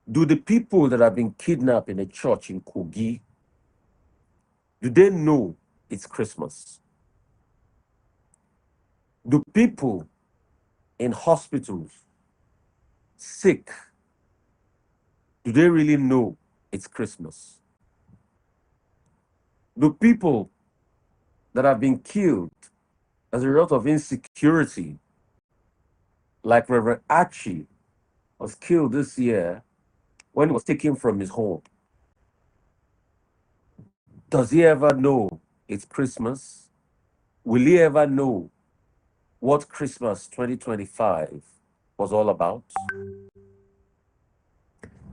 Do the people that have been kidnapped in a church in Kogi, do they know it's Christmas? Do people in hospitals sick, do they really know it's Christmas? Do people that have been killed as a result of insecurity, like Reverend Archie was killed this year when he was taken from his home, does he ever know it's Christmas? Will he ever know what Christmas 2025 was all about?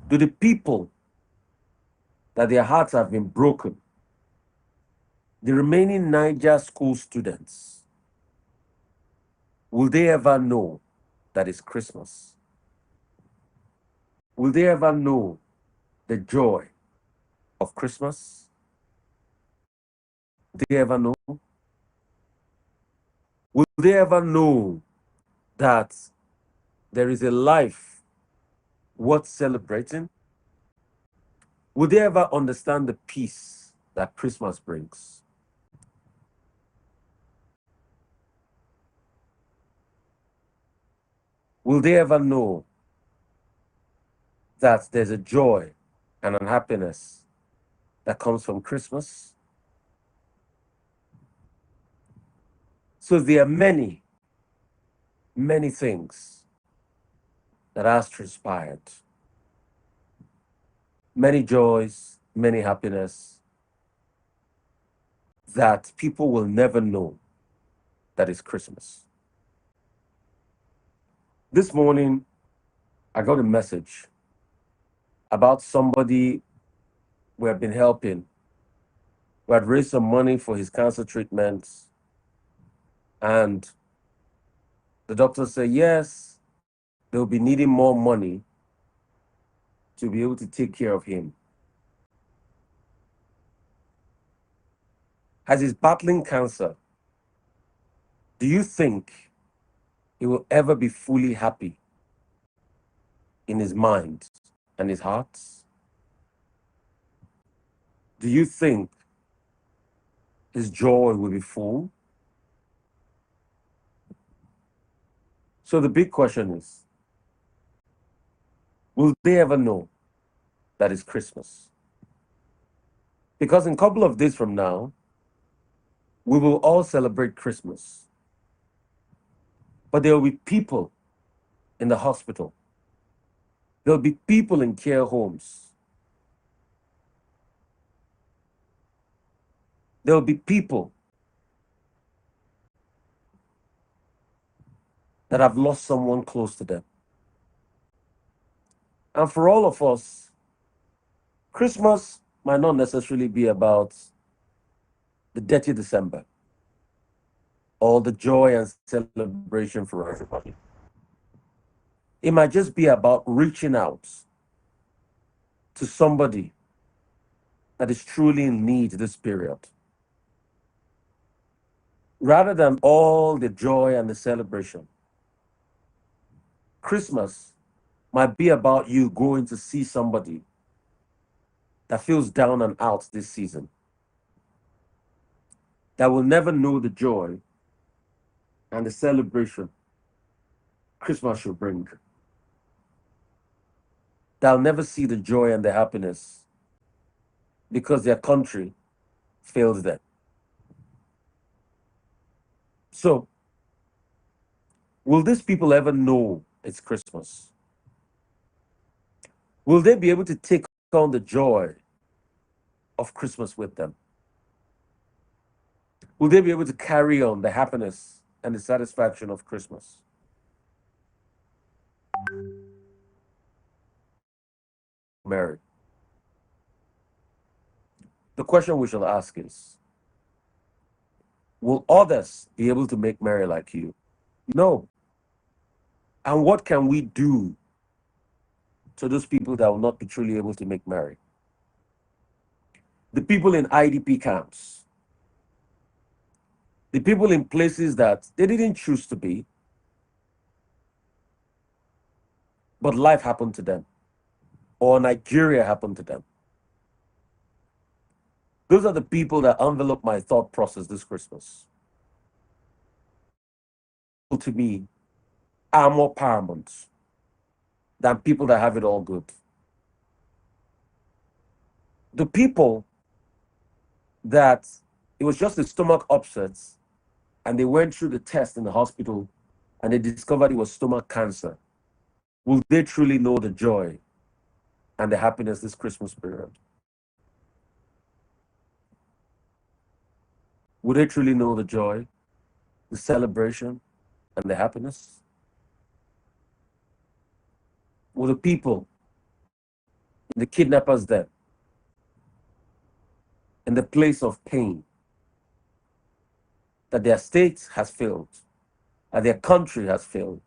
Do the people that their hearts have been broken, the remaining Niger school students, will they ever know that it's Christmas? Will they ever know the joy of Christmas? Will they ever know? Will they ever know that there is a life worth celebrating? Will they ever understand the peace that Christmas brings? Will they ever know that there's a joy and an happiness that comes from Christmas? So there are many, many things that has transpired. Many joys, many happiness that people will never know that is Christmas. This morning, I got a message about somebody we have been helping, who had raised some money for his cancer treatments. And the doctor said, yes, they'll be needing more money to be able to take care of him. As he's battling cancer, do you think he will ever be fully happy in his mind and his heart? Do you think his joy will be full? So the big question is, will they ever know that it's Christmas? Because in a couple of days from now, we will all celebrate Christmas. But there will be people in the hospital. There will be people in care homes. There will be people that have lost someone close to them. And for all of us, Christmas might not necessarily be about the dirty December or the joy and celebration for everybody. It might just be about reaching out to somebody that is truly in need this period. Rather than all the joy and the celebration, Christmas might be about you going to see somebody that feels down and out this season, that will never know the joy and the celebration Christmas should bring. They'll never see the joy and the happiness because their country failed them. So, will these people ever know it's Christmas? Will they be able to take on the joy of Christmas with them? Will they be able to carry on the happiness and the satisfaction of Christmas? Mary. The question we shall ask is, will others be able to make merry like you? No. And what can we do to those people that will not be truly able to make merry? The people in IDP camps, the people in places that they didn't choose to be, but life happened to them. or Nigeria happened to them. Those are the people that envelop my thought process this Christmas. To me, are more paramount than people that have it all good. The people that it was just a stomach upset and they went through the test in the hospital and they discovered it was stomach cancer, will they truly know the joy and the happiness this Christmas period? Will they truly know the joy, the celebration, and the happiness? Will the people in the kidnappers' den, in the place of pain, that their state has failed, that their country has failed,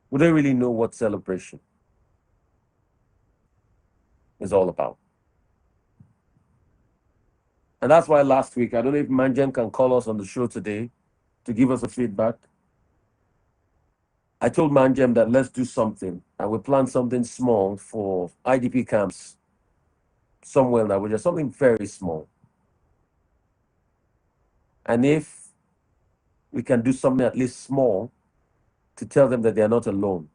will they really know what celebration is all about? And that's why last week, I don't know if Manjan can call us on the show today to give us a feedback. I told Manjem that let's do something, and we plan something small for IDP camps somewhere in Abuja, something very small. And if we can do something at least small to tell them that they are not alone,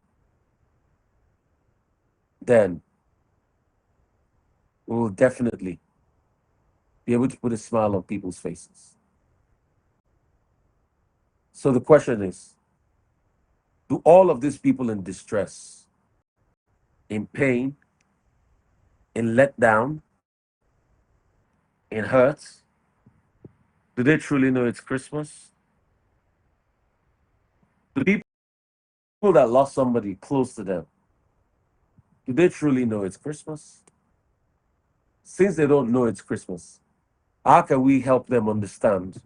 then we will definitely be able to put a smile on people's faces. So the question is, do all of these people in distress, in pain, in letdown, in hurt, do they truly know it's Christmas? Do people that lost somebody close to them, do they truly know it's Christmas? Since they don't know it's Christmas, how can we help them understand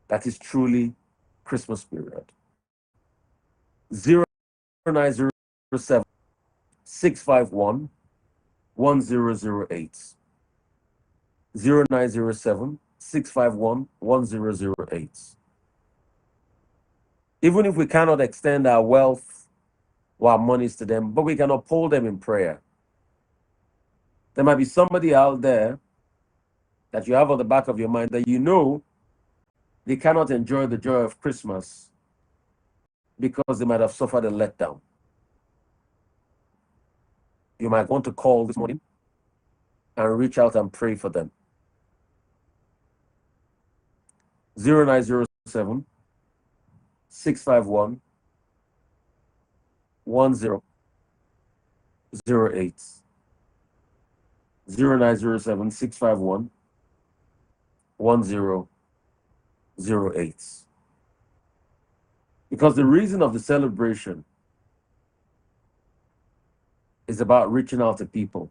that it's truly Christmas period? 0907 651 1008. 0907 651 1008. Even if we cannot extend our wealth or our monies to them, but we can uphold them in prayer. There might be somebody out there that you have on the back of your mind that you know they cannot enjoy the joy of Christmas because they might have suffered a letdown. You might want to call this morning and reach out and pray for them. 0907 651 1008. 0907 651 1008. Because the reason of the celebration is about reaching out to people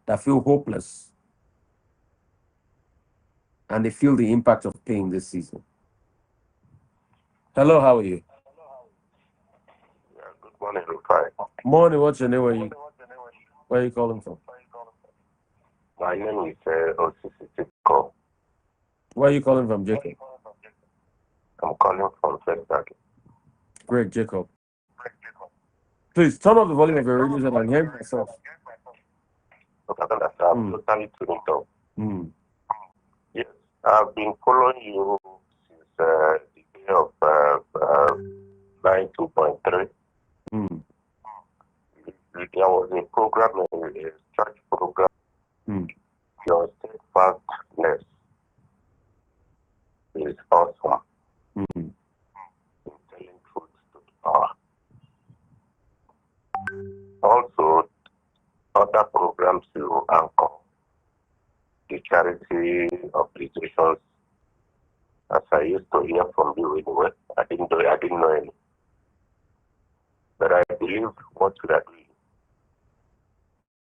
that feel hopeless and they feel the impact of pain this season. Hello, how are you? Yeah, good morning, Rufai. Morning, what's your name? Where are you calling from? My name is Osisi. Where are you calling from, Jacob? I'm calling from Frederick. Great, Jacob. Please turn up the volume of your radio so I can hear myself. Okay, I'm totally tuned up. Mm. Yes, I've been following you since the day of 92.3. Mm. There was a program, a church program, Your Steadfastness is awesome. Mm. In telling truth to power. Also, other programs you anchor, the charity obligations, as I used to hear from you anyway. I didn't know any. But I believe what you are doing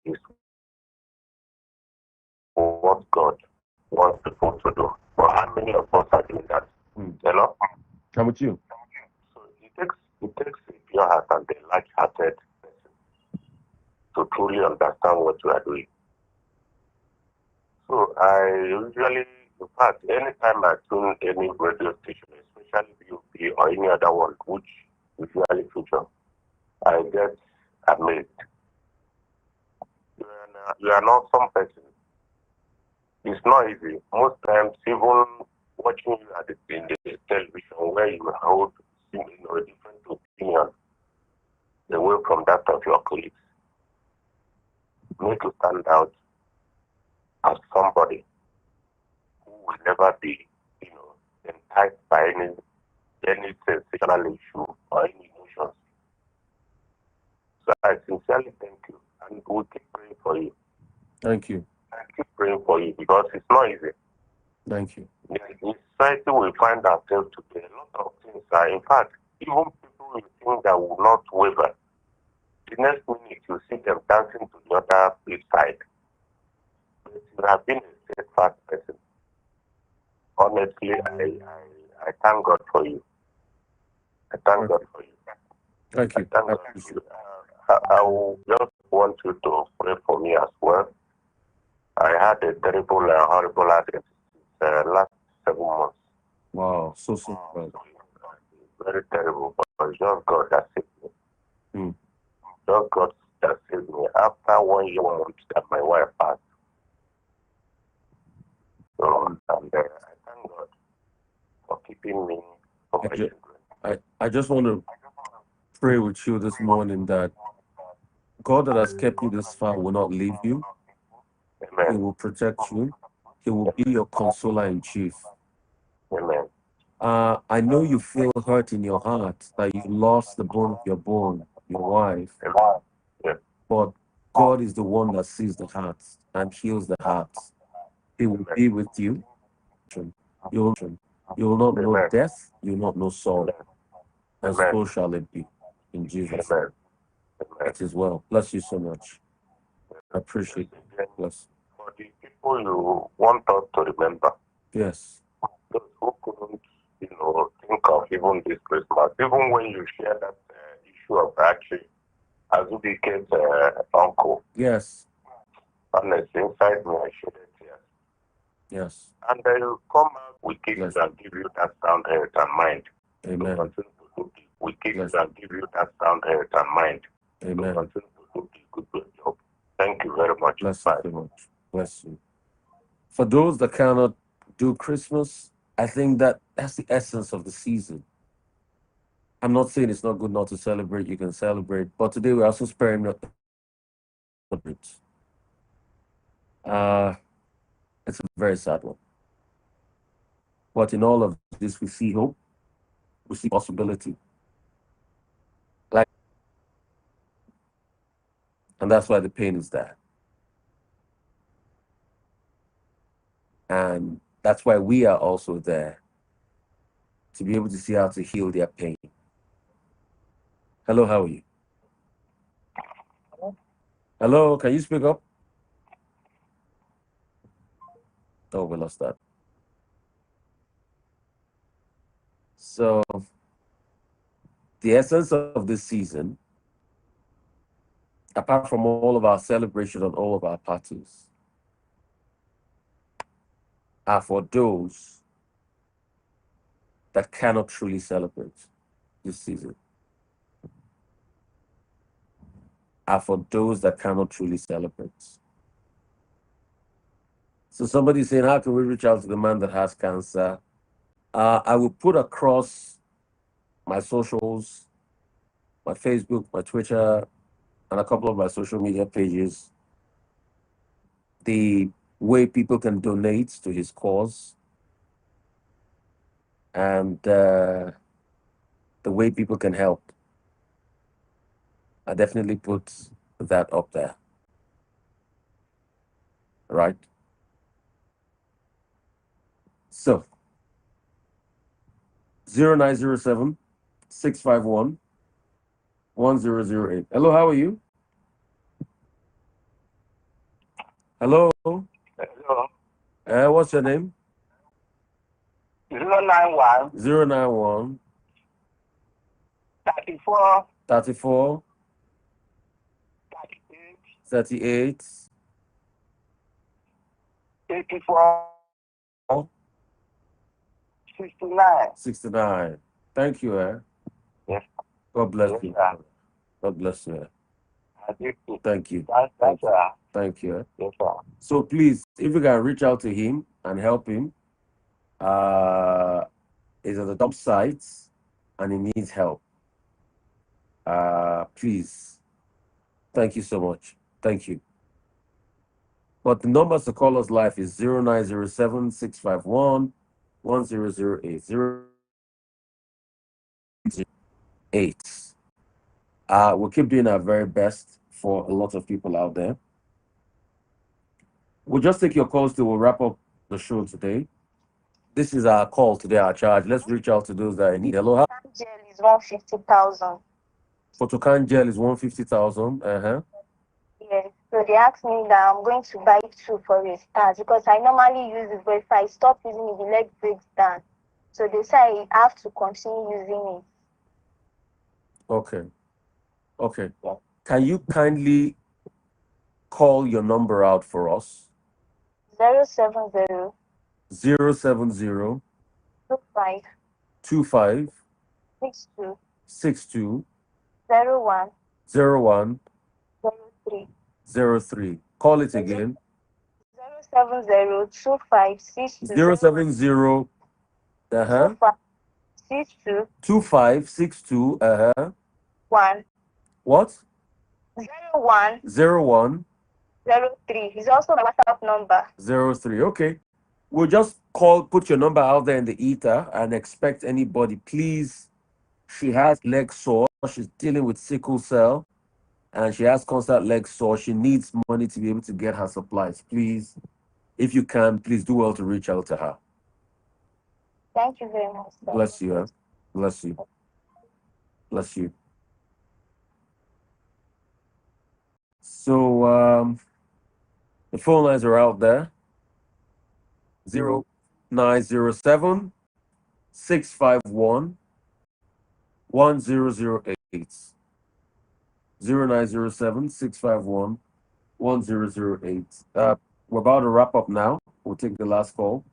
is what God wants people to do. But how many of us are doing that? Hello? I'm with you. So it takes a pure heart and a large-hearted person to truly understand what you are doing. So I usually, in fact, anytime I tune any radio station, especially BUP or any other one, which usually feature, I get amazed. You are not some person. It's not easy. Most times, even watching you at in the television where you hold a different opinion away from that of your colleagues, you need to stand out as somebody who will never be, enticed by any sensational issue or any emotions. So I sincerely thank you, and we'll keep praying for you. Thank you. I keep praying for you because it's not easy. Thank you. In society, we find ourselves today. A lot of things are, in fact, even people you think that will not waver, the next minute you see them dancing to the other side. But you have been a steadfast person. Honestly, I thank God for you. I thank God for you. Thank you. I thank God for you. I will just want you to pray for me as well. I had a terrible and horrible accident last 7 months. Wow, so bad. Very terrible, but it's just God that saved me. Mm. Just God that saved me. After 1 year, 1 month that my wife passed. So, and I thank God for keeping me for my children. I just want to pray with you this morning that God that has kept you this far will not leave you. Amen. He will protect you. He will be your consoler in chief. Amen. I know you feel hurt in your heart that you lost the bone of your bone, your wife. Amen. Yeah. But God is the one that sees the hearts and heals the hearts. He will be with you. You will not know Amen. death. You will not know sorrow. And Amen. so shall it be. In Jesus' name. Amen. Amen. It is well. Bless you so much. I appreciate it. Bless. For the people you want us to remember, Yes. those who couldn't, think of even this Christmas, even when you share that issue of actually Azubike's uncle. Yes. Honestly, inside me, I shedded tears. Yes. And then you come out, we keep Bless. you and give you that sound health and mind. Amen. We keep you and give you that sound health and mind. Amen. Continue to do the good job. Thank you very much. Bless you so much. Bless you. For those that cannot do Christmas, I think that's the essence of the season. I'm not saying it's not good not to celebrate. You can celebrate, but today we're also sparing not celebrate. Uh, it's a very sad one. But in all of this, we see hope, we see possibility, like, and that's why the pain is there, and that's why we are also there to be able to see how to heal their pain. Hello, how are you? Hello, can you speak up? Oh, we lost that. So, the essence of this season, apart from all of our celebration and all of our parties, are for those that cannot truly celebrate this season, are for those that cannot truly celebrate. So somebody's saying, how can we reach out to the man that has cancer? I will put across my socials, my Facebook, my Twitter, and a couple of my social media pages, the way people can donate to his cause and the way people can help. I definitely put that up there. Right? So 0907 651 1008. Hello, how are you? Hello. Hello. What's your name? 091 091 34 34 38 38 84 69. 69. Thank you. Yes. God bless Yes, you. sir. God bless you. Thank you. That's Thank you. yes, sir. So please, if you can reach out to him and help him, he's at the top sites and he needs help. Please. Thank you so much. Thank you. But the numbers to call us live is 0907 651 1008. 08. We'll keep doing our very best for a lot of people out there. We'll just take your calls till we'll wrap up the show today. This is our call today, our charge. Let's reach out to those that need. Hello, Gel is 150,000. Photocan gel is 150,000. Uh-huh. Yes. So they asked me that I'm going to buy 2 for a start because I normally use it, but if I stop using it, the leg breaks down. So they say I have to continue using it. Okay. Okay. Can you kindly call your number out for us? 070 070 25 25 62 62 01 01 03 03. Call it again. 070 25 62 070 uh-huh 62 2562 uh-huh 1 what 01 01 03. It's also my WhatsApp number. 03. Okay, we'll just put your number out there in the ether and expect anybody. Please, she has leg sore, she's dealing with sickle cell and she has constant leg sore. She needs money to be able to get her supplies. Please, if you can, please do well to reach out to her. Thank you very much, sir. Bless you, huh? Bless you. Bless you. So the phone lines are out there. 0907 651 1008. 0907 651 1008. We're about to wrap up now. We'll take the last call.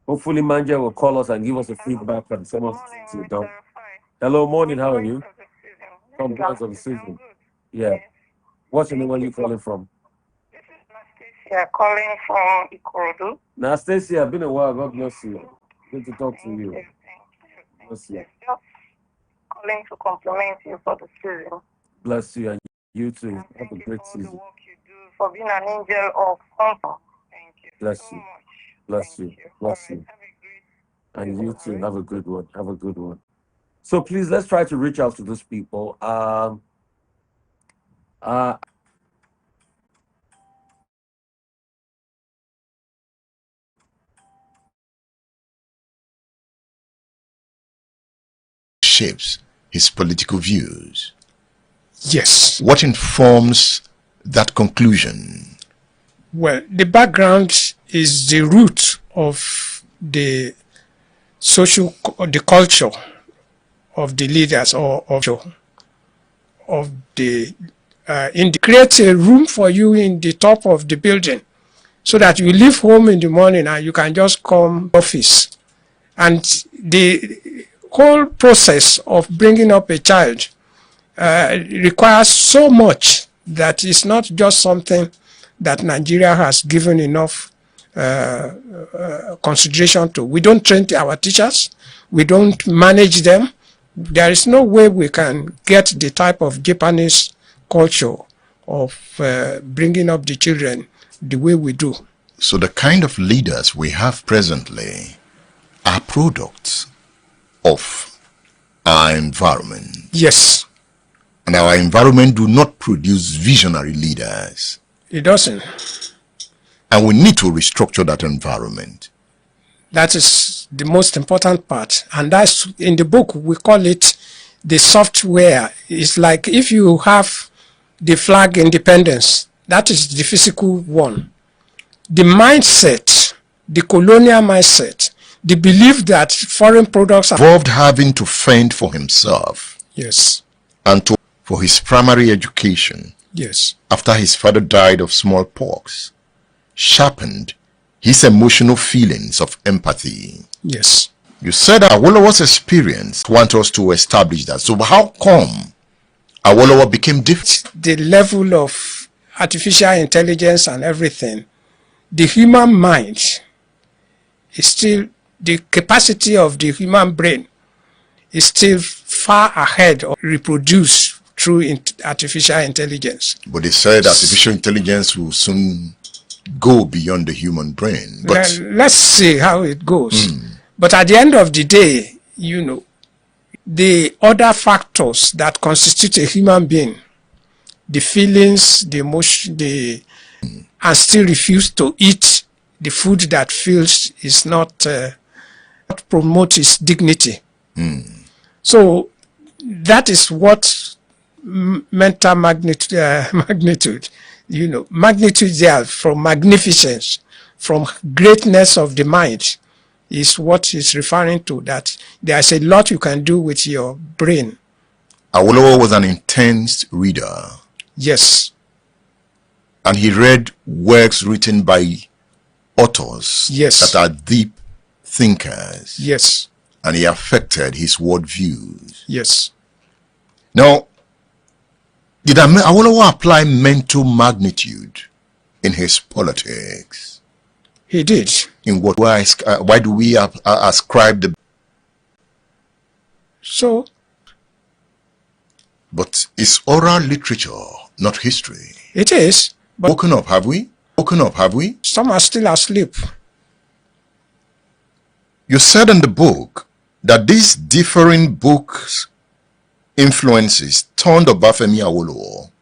Hopefully, Manja will call us and give us a feedback on some of the things we've done. Hello, morning. How are you? Compliance of the season. Yeah. What's your name? Where are you calling from? Yeah, calling from Ikorodu. Now, Stacy, I've been a while. God bless you. Good to talk to you. Bless you. Just calling to compliment you for the season. Bless you, and you too. Have a Thank you great for the season. work you do, for being an angel of comfort. Thank you Bless so you. much. Bless Thank you. you. Bless All you. right, have a great And you too. Have a good one. Have a good one. So please, let's try to reach out to those people. Shapes his political views. Yes. What informs that conclusion? Well, the background is the root of the the culture of the leaders or of the create a room for you in the top of the building so that you leave home in the morning and you can just come office. And the whole process of bringing up a child requires so much that it's not just something that Nigeria has given enough consideration to. We don't train our teachers. We don't manage them. There is no way we can get the type of Japanese culture of bringing up the children the way we do. So the kind of leaders we have presently are products of our environment. Yes. And our environment do not produce visionary leaders. It doesn't. And we need to restructure that environment. That is the most important part. And that's in the book, we call it the software. It's like if you have the flag independence, that is the physical one. The mindset, the colonial mindset, the belief that foreign products are Involved having to fend for himself. Yes. And for his primary education. Yes. After his father died of smallpox, sharpened his emotional feelings of empathy. Yes. You said that Awolowo's experience want us to establish that. So how come Awolowo became different. The level of artificial intelligence and everything, the human mind is still, the capacity of the human brain is still far ahead of reproduce through artificial intelligence. But they said artificial intelligence will soon go beyond the human brain. But let's see how it goes. But at the end of the day, you know, the other factors that constitute a human being, the feelings, the emotion, and still refuse to eat the food that feels is not promote his dignity. So that is what mental magnitude, you know, magnitude there from magnificence, from greatness of the mind is what is referring to, that there's a lot you can do with your brain. Awolowo was an intense reader. Yes. And he read works written by authors that are deep thinkers. Yes. And he affected his worldviews. Yes. Now, did Awolowo apply mental magnitude in his politics? He did. In what way? Why do we ascribe the... So? But it's oral literature, not history. It is. But woken up, have we? Woken up, have we? Some are still asleep. You said in the book that these differing books' influences turned Obafemi Awolowo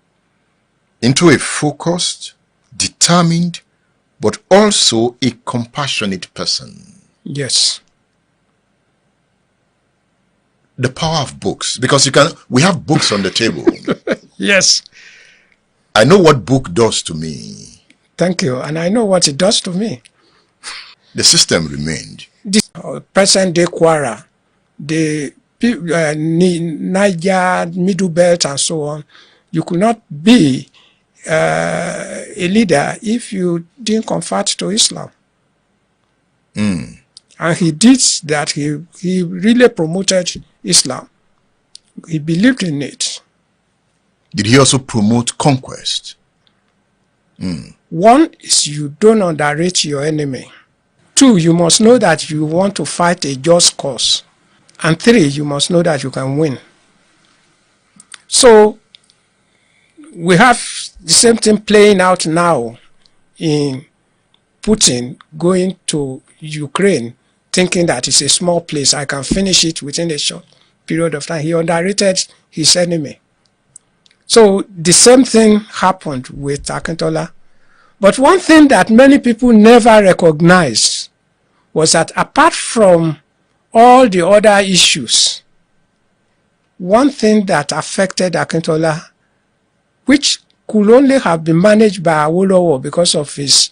into a focused, determined, but also a compassionate person. Yes. The power of books, because we have books on the table. Yes. I know what book does to me. Thank you, and I know what it does to me. The system remained. This present-day Kwara, the Niger, Middle Belt, and so on, you could not be a leader if you didn't convert to Islam. And he did that. He really promoted Islam. He believed in it. Did he also promote conquest? One is you don't underrate your enemy. 2, you must know that you want to fight a just cause. And 3, you must know that you can win. So we have the same thing playing out now in Putin going to Ukraine, thinking that it's a small place, I can finish it within a short period of time. He underrated his enemy. So the same thing happened with Akintola. But one thing that many people never recognized was that apart from all the other issues, one thing that affected Akintola, which could only have been managed by Awolowo because of his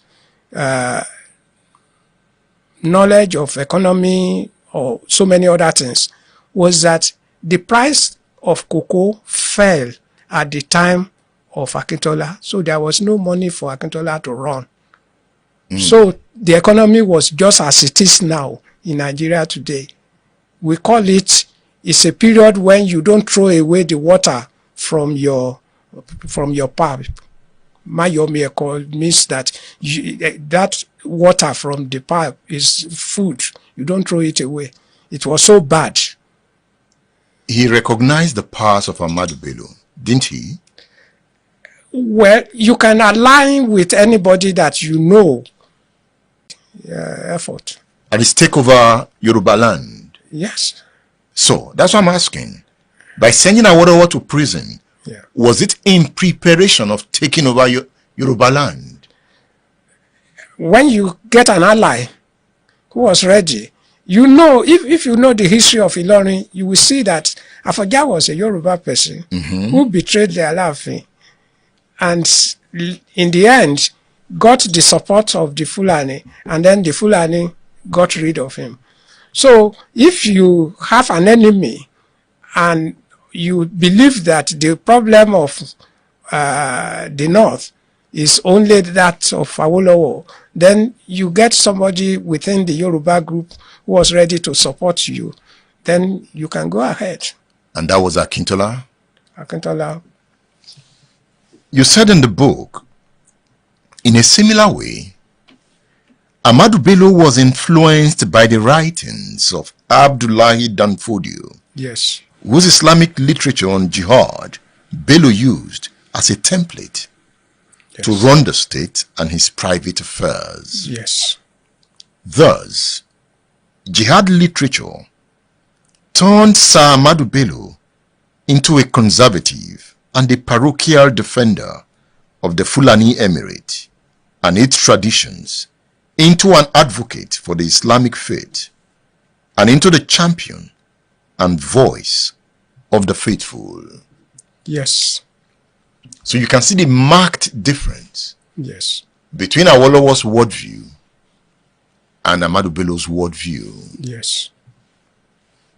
knowledge of economy or so many other things, was that the price of cocoa fell at the time of Akintola, so there was no money for Akintola to run. So the economy was just as it is now in Nigeria today. We call it's a period when you don't throw away the water from your pipe. Mayome means that that water from the pipe is food. You don't throw it away. It was so bad. He recognized the powers of Ahmadu Bello, didn't he? Well, you can align with anybody that you know. Effort. And his takeover Yoruba land. Yes. So that's what I'm asking. By sending Awolowo to prison, was it in preparation of taking over Yoruba land? When you get an ally who was ready, you know, if you know the history of Ilorin, you will see that Afaja was a Yoruba person who betrayed the Alaafin, and in the end got the support of the Fulani, and then the Fulani got rid of him. So if you have an enemy and you believe that the problem of the North is only that of Awolowo, then you get somebody within the Yoruba group who was ready to support you, then you can go ahead. And that was Akintola? Akintola. You said in the book, in a similar way, Ahmadu Bello was influenced by the writings of Abdullahi Danfodio, Yes. whose Islamic literature on jihad Bello used as a template to run the state and his private affairs. Yes. Thus, jihad literature turned Sir Ahmadu Bello into a conservative and a parochial defender of the Fulani Emirate and its traditions, into an advocate for the Islamic faith, and into the champion and voice of the faithful. Yes. So you can see the marked difference Yes. between Awolowo's worldview and Ahmadu Bello's worldview. Yes.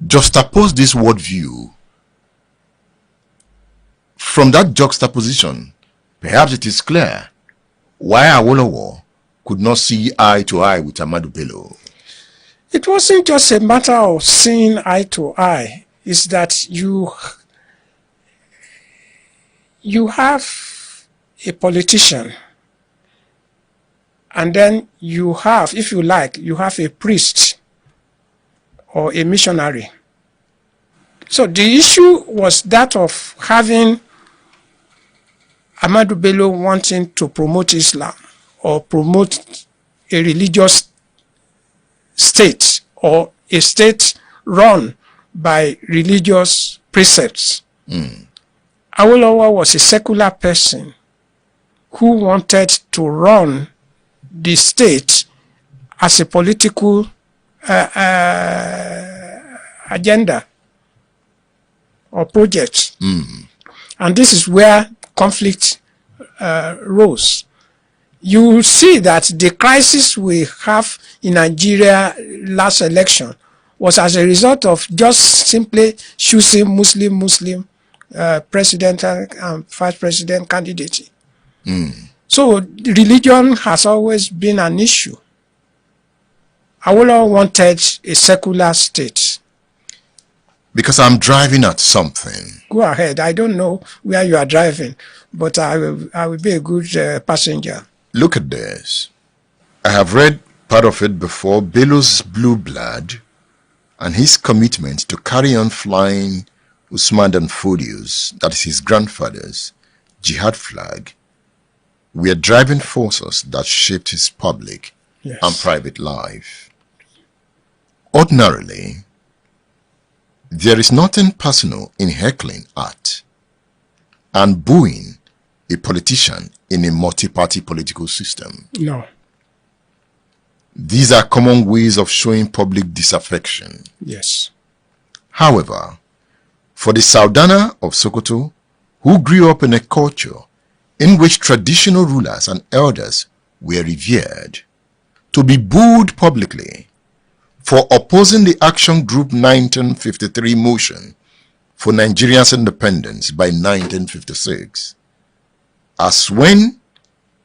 Juxtapose this worldview. From that juxtaposition, perhaps it is clear why Awolowo could not see eye to eye with Ahmadu Bello. It wasn't just a matter of seeing eye to eye. It's that you have a politician, and then you have, if you like, you have a priest or a missionary. So the issue was that of having Ahmadu Bello wanting to promote Islam or promote a religious state or a state run by religious precepts. Awolowo was a secular person who wanted to run the state as a political agenda or project. And this is where conflict rose. You see that the crisis we have in Nigeria last election was as a result of just simply choosing Muslim president and vice president candidate. So religion has always been an issue. Awolowo wanted a secular state. Because I'm driving at something. Go ahead. I don't know where you are driving, but I will be a good passenger. Look at this. I have read part of it before. Bello's blue blood and his commitment to carry on flying Usman Danfodio's, that is his grandfather's, jihad flag, were driving forces that shaped his public and private life. Ordinarily, there is nothing personal in heckling at and booing a politician in a multi-party political system. No. These are common ways of showing public disaffection. Yes. However, for the Saudana of Sokoto, who grew up in a culture in which traditional rulers and elders were revered, to be booed publicly for opposing the Action Group 1953 motion for Nigeria's independence by 1956, as when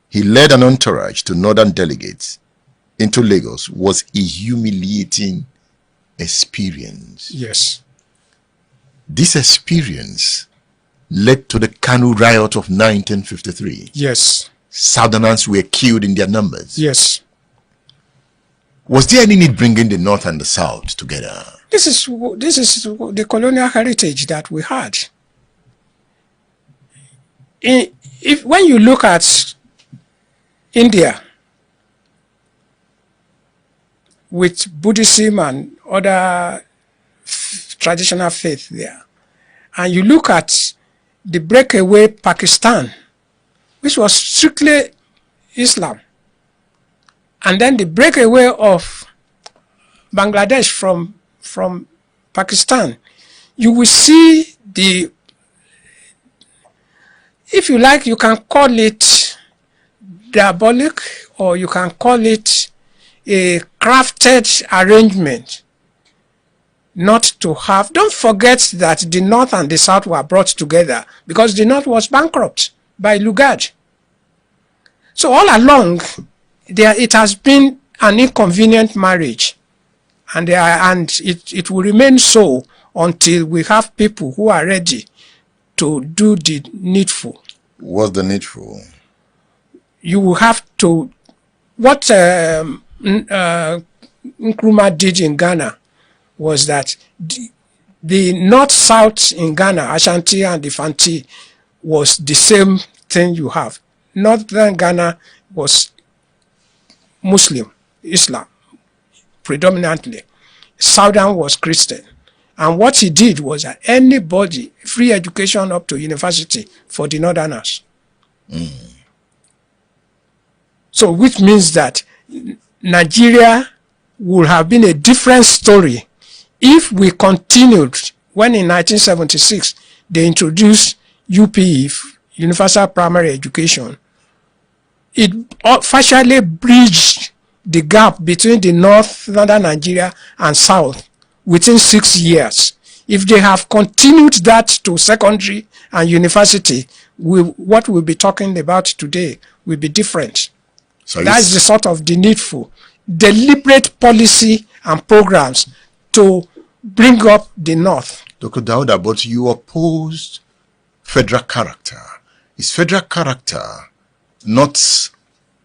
he led an entourage to northern delegates into Lagos, was a humiliating experience. Yes. This experience led to the Kanu riot of 1953. Yes. Southerners were killed in their numbers. Yes. Was there any need bringing the North and the South together? This is the colonial heritage that we had. When you look at India with Buddhism and other traditional faith there, and you look at the breakaway Pakistan, which was strictly Islam, and then the breakaway of Bangladesh from Pakistan, you will see the, if you like, you can call it diabolic, or you can call it a crafted arrangement not to have. Don't forget that the North and the South were brought together because the North was bankrupt by Lugard. So all along, it has been an inconvenient marriage, and it will remain so until we have people who are ready to do the needful. What's the needful? You will have to, what Nkrumah did in Ghana was that the north-south in Ghana, Ashanti and the Fanti, was the same thing you have. Northern Ghana was Muslim, Islam, predominantly. Southern was Christian. And what he did was that anybody, free education up to university for the northerners. So which means that Nigeria would have been a different story if we continued when in 1976 they introduced UPE, Universal Primary Education. It partially bridged the gap between the northern Nigeria and south within 6 years. If they have continued that to secondary and university, what we'll be talking about today will be different. So that's the sort of the needful, deliberate policy and programs to bring up the North. Dr. Dauda, but you opposed federal character. Is federal character not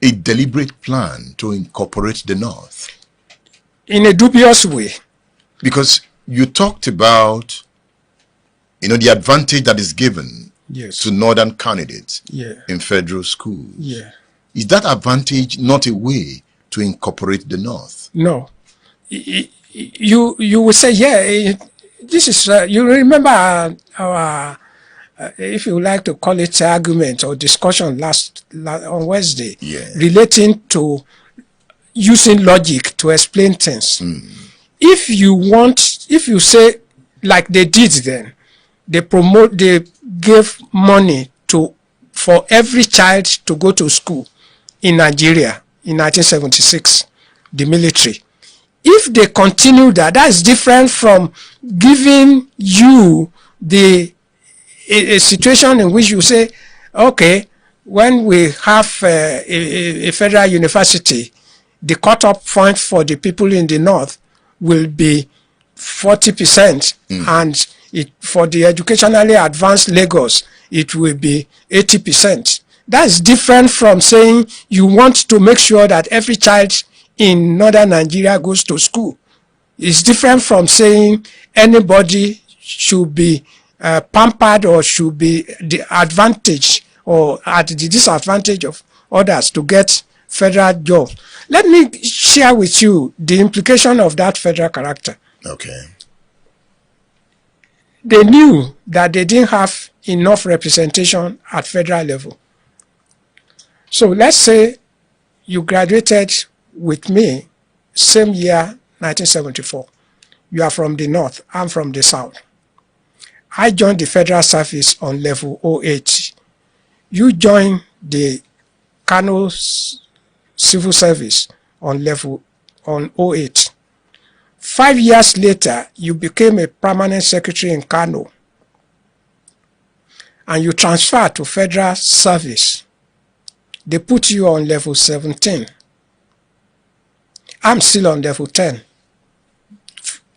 a deliberate plan to incorporate the North? In a dubious way. Because you talked about, the advantage that is given to northern candidates in federal schools. Yeah. Is that advantage not a way to incorporate the North? No. You will say, this is, you remember our, if you like to call it argument or discussion last on Wednesday, relating to using logic to explain things. If you say, like they did then, they gave money for every child to go to school in Nigeria in 1976, the military. If they continue that is different from giving you a situation in which you say, okay, when we have a federal university, the cut-off point for the people in the North will be 40%, and for the educationally advanced Lagos, it will be 80%. That's different from saying you want to make sure that every child in northern Nigeria goes to school. It's different from saying anybody should be pampered or should be the advantage or at the disadvantage of others to get federal jobs. Let me share with you the implication of that federal character. Okay. They knew that they didn't have enough representation at federal level. So let's say you graduated with me same year, 1974. You are from the North, I'm from the South. I joined the federal service on level 08. You joined the Kano civil service on 08. 5 years later, you became a permanent secretary in Kano, and you transferred to federal service. They put you on level 17. I'm still on level 10.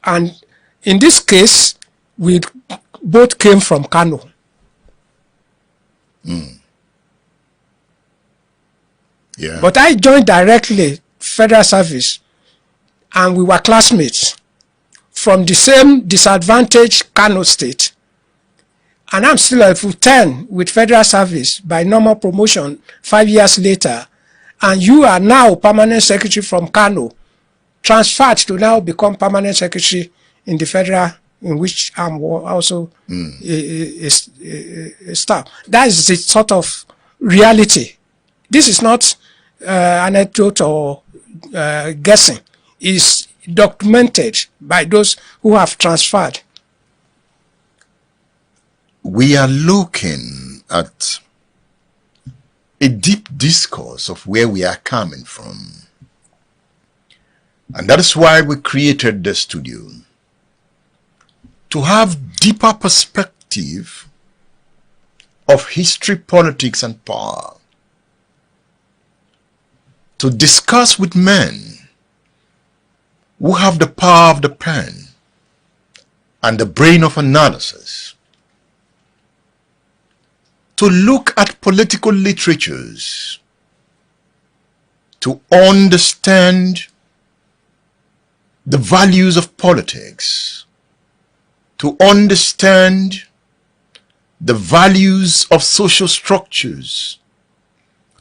And in this case, we both came from Kano. Yeah. But I joined directly federal service, and we were classmates from the same disadvantaged Kano state. And I'm still at level 10 with federal service by normal promotion 5 years later. And you are now permanent secretary from Kano, transferred to now become permanent secretary in the federal, in which I'm also a staff. That is the sort of reality. This is not anecdote or guessing. It's documented by those who have transferred. We are looking at a deep discourse of where we are coming from. And that is why we created the studio. To have deeper perspective of history, politics, and power. To discuss with men who have the power of the pen and the brain of analysis. to look at political literatures, to understand the values of politics, to understand the values of social structures,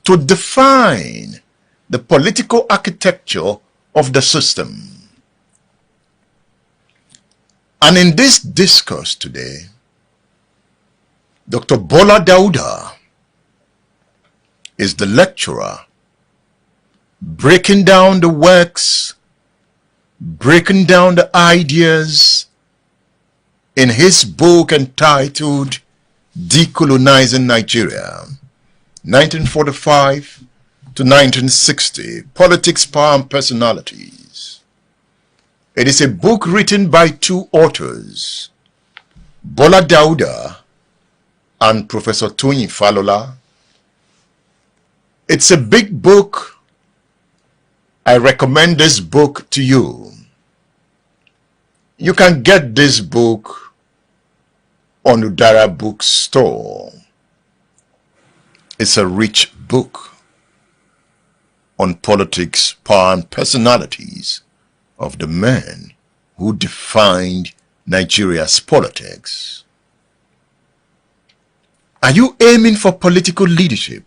to define the political architecture of the system. And in this discourse today, Dr. Bola Dauda is the lecturer breaking down the works, breaking down the ideas in his book entitled Decolonizing Nigeria, 1945 to 1960, Politics, Power and Personalities. It is a book written by two authors, Bola Dauda and Professor Tony Falola. It's a big book. I recommend this book to you. You can get this book on Udara Bookstore. It's a rich book on politics, power and personalities of the men who defined Nigeria's politics. Are you aiming for political leadership?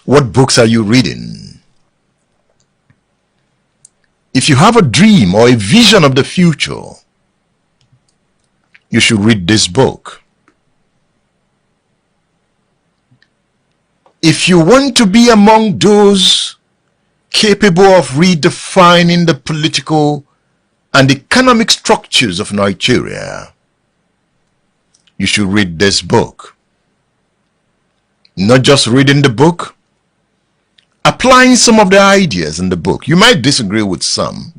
What books are you reading? If you have a dream or a vision of the future, you should read this book. If you want to be among those capable of redefining the political and economic structures of Nigeria, you should read this book. Not just reading the book, applying some of the ideas in the book. You might disagree with some,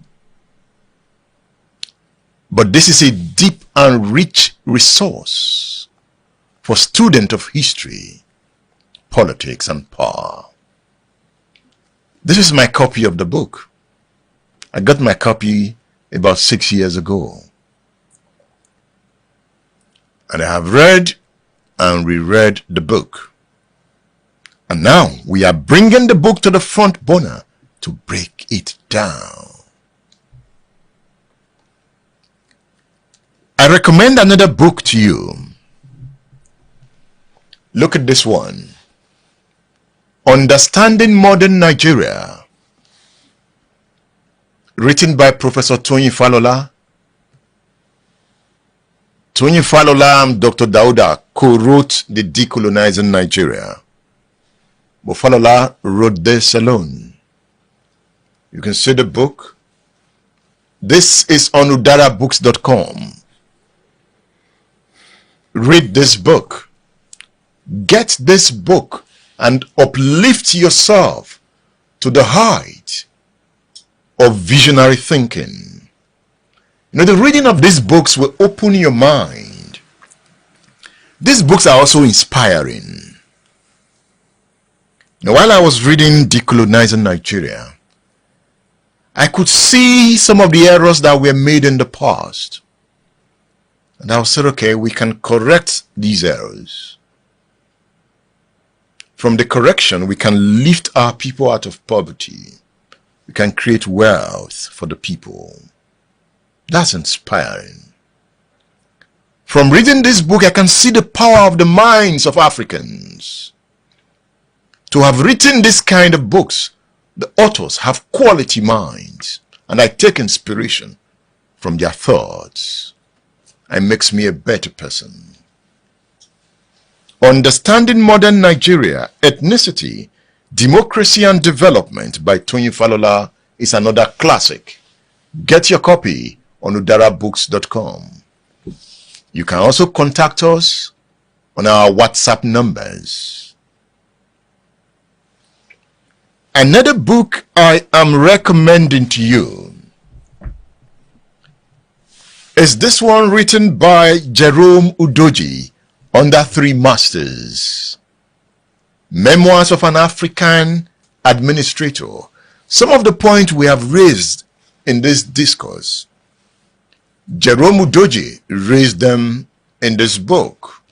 but this is a deep and rich resource for students of history, politics and power. This is my copy of the book. I got my copy about 6 years ago. And I have read and reread the book. And now we are bringing the book to the front burner to break it down. I recommend another book to you. Look at this one. Understanding Modern Nigeria, written by Professor Tony Falola. Tony Falola and Dr. Dauda co-wrote the Decolonizing Nigeria, but Falola wrote this alone. You can see the book. This is on udarabooks.com. Read this book. Get this book and uplift yourself to the height of visionary thinking. You know, the reading of these books will open your mind. These books are also inspiring. Now, while I was reading Decolonizing Nigeria, I could see some of the errors that were made in the past. And I said, okay, we can correct these errors. From the correction, we can lift our people out of poverty. We can create wealth for the people. That's inspiring. From reading this book, I can see the power of the minds of Africans. To have written this kind of books, the authors have quality minds, and I take inspiration from their thoughts. It makes me a better person. Understanding Modern Nigeria, Ethnicity, Democracy and Development by Tony Falola is another classic. Get your copy on udarabooks.com. You can also contact us on our WhatsApp numbers. Another book I am recommending to you is this one written by Jerome Udoji under Three Masters. Memoirs of an African Administrator. Some of the points we have raised in this discourse, Jerome Udoji raised them in this book.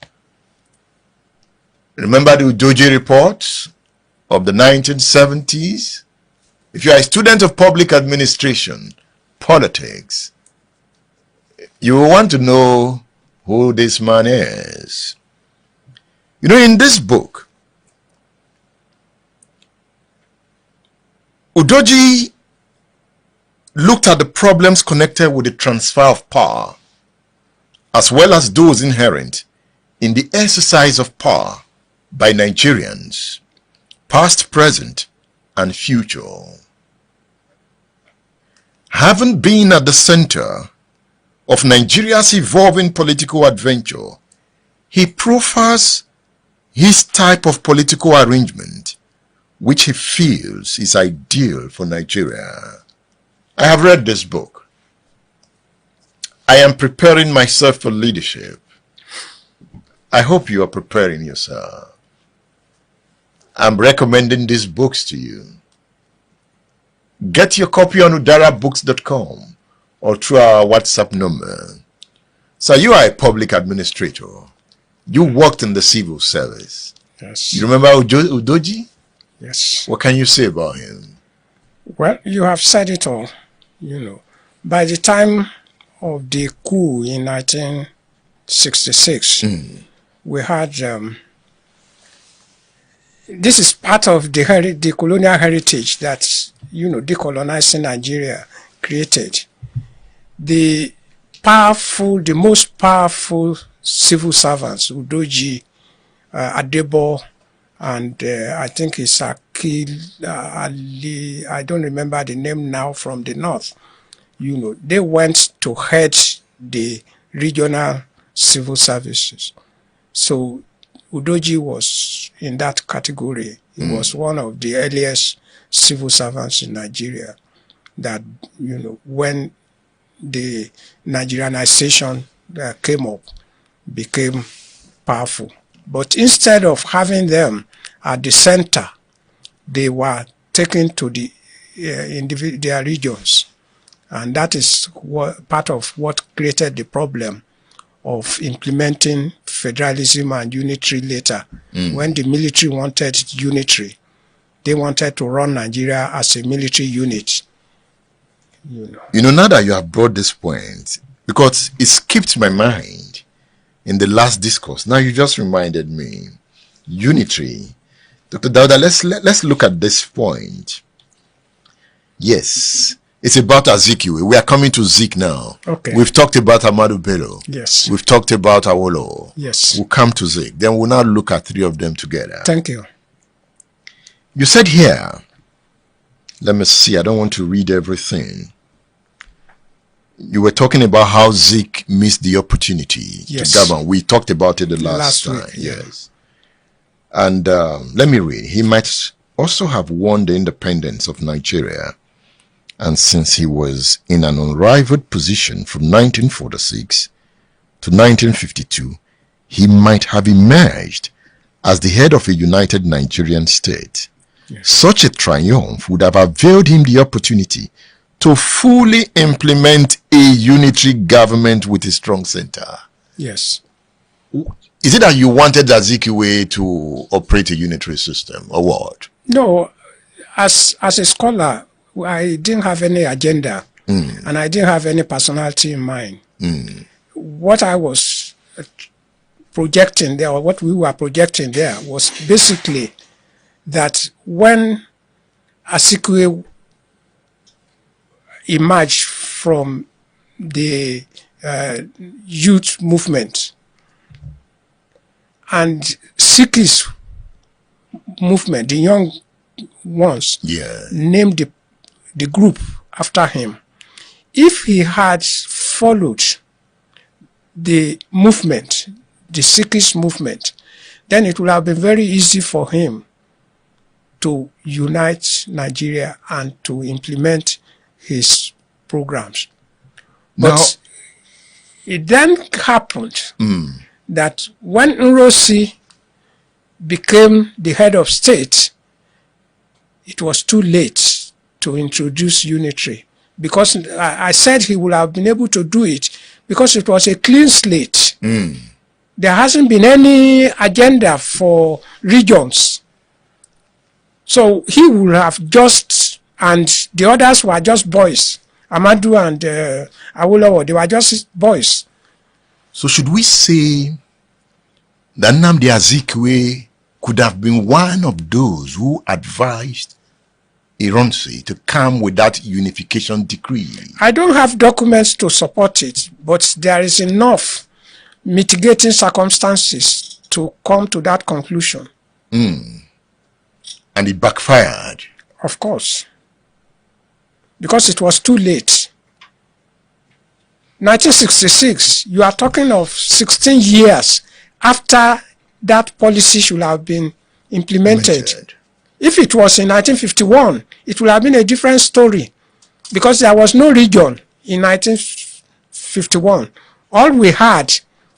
Remember the Udoji report of the 1970s? If you are a student of public administration, politics, you will want to know who this man is. You know, in this book, Udoji looked at the problems connected with the transfer of power, as well as those inherent in the exercise of power by Nigerians, past, present, and future. Having been at the center of Nigeria's evolving political adventure, he profiles his type of political arrangement which he feels is ideal for Nigeria. I have read this book. I am preparing myself for leadership. I hope you are preparing yourself. I'm recommending these books to you. Get your copy on udarabooks.com or through our WhatsApp number. So you are a public administrator. You worked in the civil service. Yes. You remember Udoji? Yes. What can you say about him? Well, you have said it all. You know, by the time of the coup in 1966, we had, this is part of the colonial heritage that, you know, decolonizing Nigeria created. The most powerful civil servants, Udoji, Adebo, and I think it's Akil Ali, I don't remember the name now, from the north. You know, they went to head the regional civil services. So Udoji was in that category. He was one of the earliest civil servants in Nigeria that, you know, when the Nigerianization came up, became powerful. But instead of having them at the center, they were taken to the their regions. And that is part of what created the problem of implementing federalism and unitary later. When the military wanted unitary, they wanted to run Nigeria as a military unit. You know, now that you have brought this point, because it skipped my mind in the last discourse. Now you just reminded me. Unitary. Dr. Dauda, let's look at this point. Yes, it's about Azikiwe. We are coming to Zik now. Okay. We've talked about Ahmadu Bello. Yes. We've talked about Awolowo. Yes. We'll come to Zik. Then we'll now look at three of them together. Thank you. You said here, let me see, I don't want to read everything. You were talking about how Zik missed the opportunity Yes. to govern. We talked about it the last time. week, yeah. Yes. And let me read. He might also have won the independence of Nigeria. And since he was in an unrivaled position from 1946 to 1952, he might have emerged as the head of a united Nigerian state. Yes. Such a triumph would have availed him the opportunity to fully implement a unitary government with a strong center. Yes. Is it that you wanted Azikiwe to operate a unitary system, or what? No, as a scholar, I didn't have any agenda, and I didn't have any personality in mind. What I was projecting there, or what we were projecting there, was basically that when Azikiwe emerged from the youth movement and Sikhi's movement, the young ones, named the group after him. If he had followed the movement, the Sikhish movement, then it would have been very easy for him to unite Nigeria and to implement his programs. But Now, it then happened that when Nrosi became the head of state, it was too late to introduce unitary, because I said he would have been able to do it because it was a clean slate. there hasn't been any agenda for regions. So he would have just, and the others were just boys. Amadou and Awolowo, they were just boys. So should we say that Nnamdi Azikiwe could have been one of those who advised Ironsi to come with that unification decree? I don't have documents to support it, but there is enough mitigating circumstances to come to that conclusion. And it backfired. Of course. Because it was too late. 1966, you are talking of 16 years after that policy should have been implemented. If it was in 1951, it would have been a different story because there was no region in 1951. All we had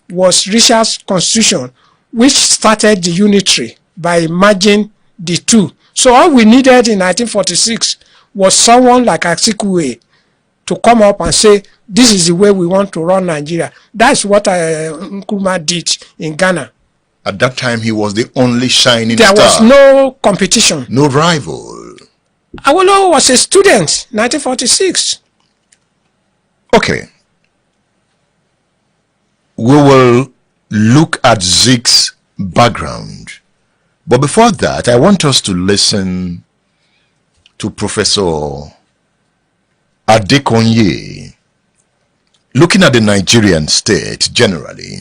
was Richard's constitution, which started the unitary by merging the two. So all we needed in 1946 was someone like Azikiwe to come up and say, this is the way we want to run Nigeria. That's what Nkrumah did in Ghana. At that time, he was the only shining star. There was no competition. No rival. Awolowo was a student, 1946. Okay. We will look at Zeke's background. But before that, I want us to listen to Professor Adekonye, looking at the Nigerian state generally.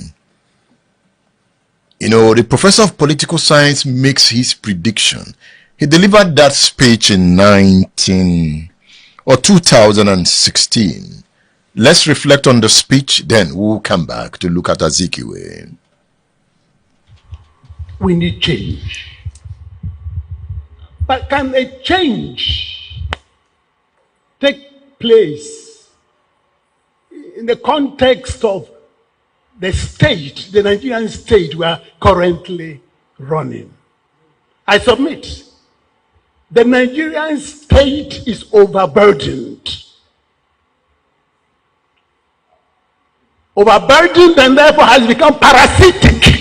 You know, the professor of political science makes his prediction. He delivered that speech in 2016. Let's reflect on the speech, then we'll come back to look at Azikiwe. We need change. But can a change take place in the context of the state, the Nigerian state we are currently running? I submit, the Nigerian state is overburdened. Overburdened and therefore has become parasitic.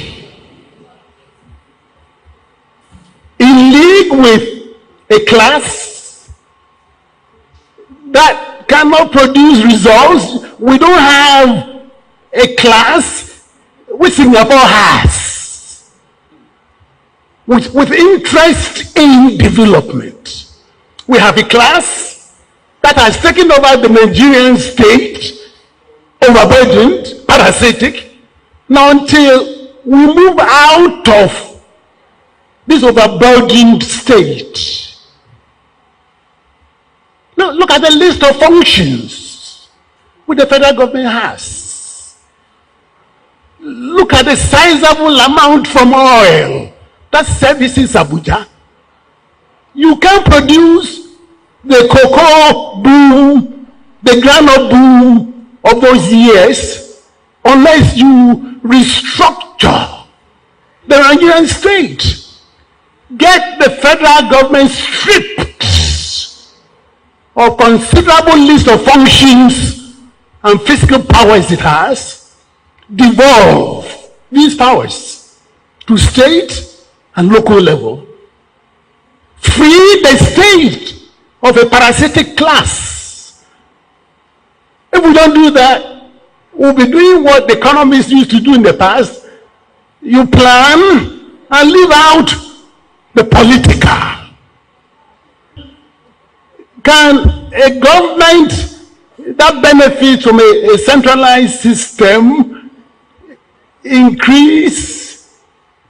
In league with a class that cannot produce results. We don't have a class which Singapore has with interest in development. We have a class that has taken over the Nigerian state, overburdened, parasitic. Now until we move out of this overburdened state. Now look at the list of functions which the federal government has. Look at the sizable amount from oil that services Abuja. You can't produce the cocoa boom, the granite boom of those years unless you restructure the Nigerian state. Get the federal government stripped of considerable list of functions and fiscal powers it has, devolve these powers to state and local level, free the state of a parasitic class. If we don't do that, we'll be doing what the economists used to do in the past. You plan and leave out the political. Can a government that benefits from a centralized system increase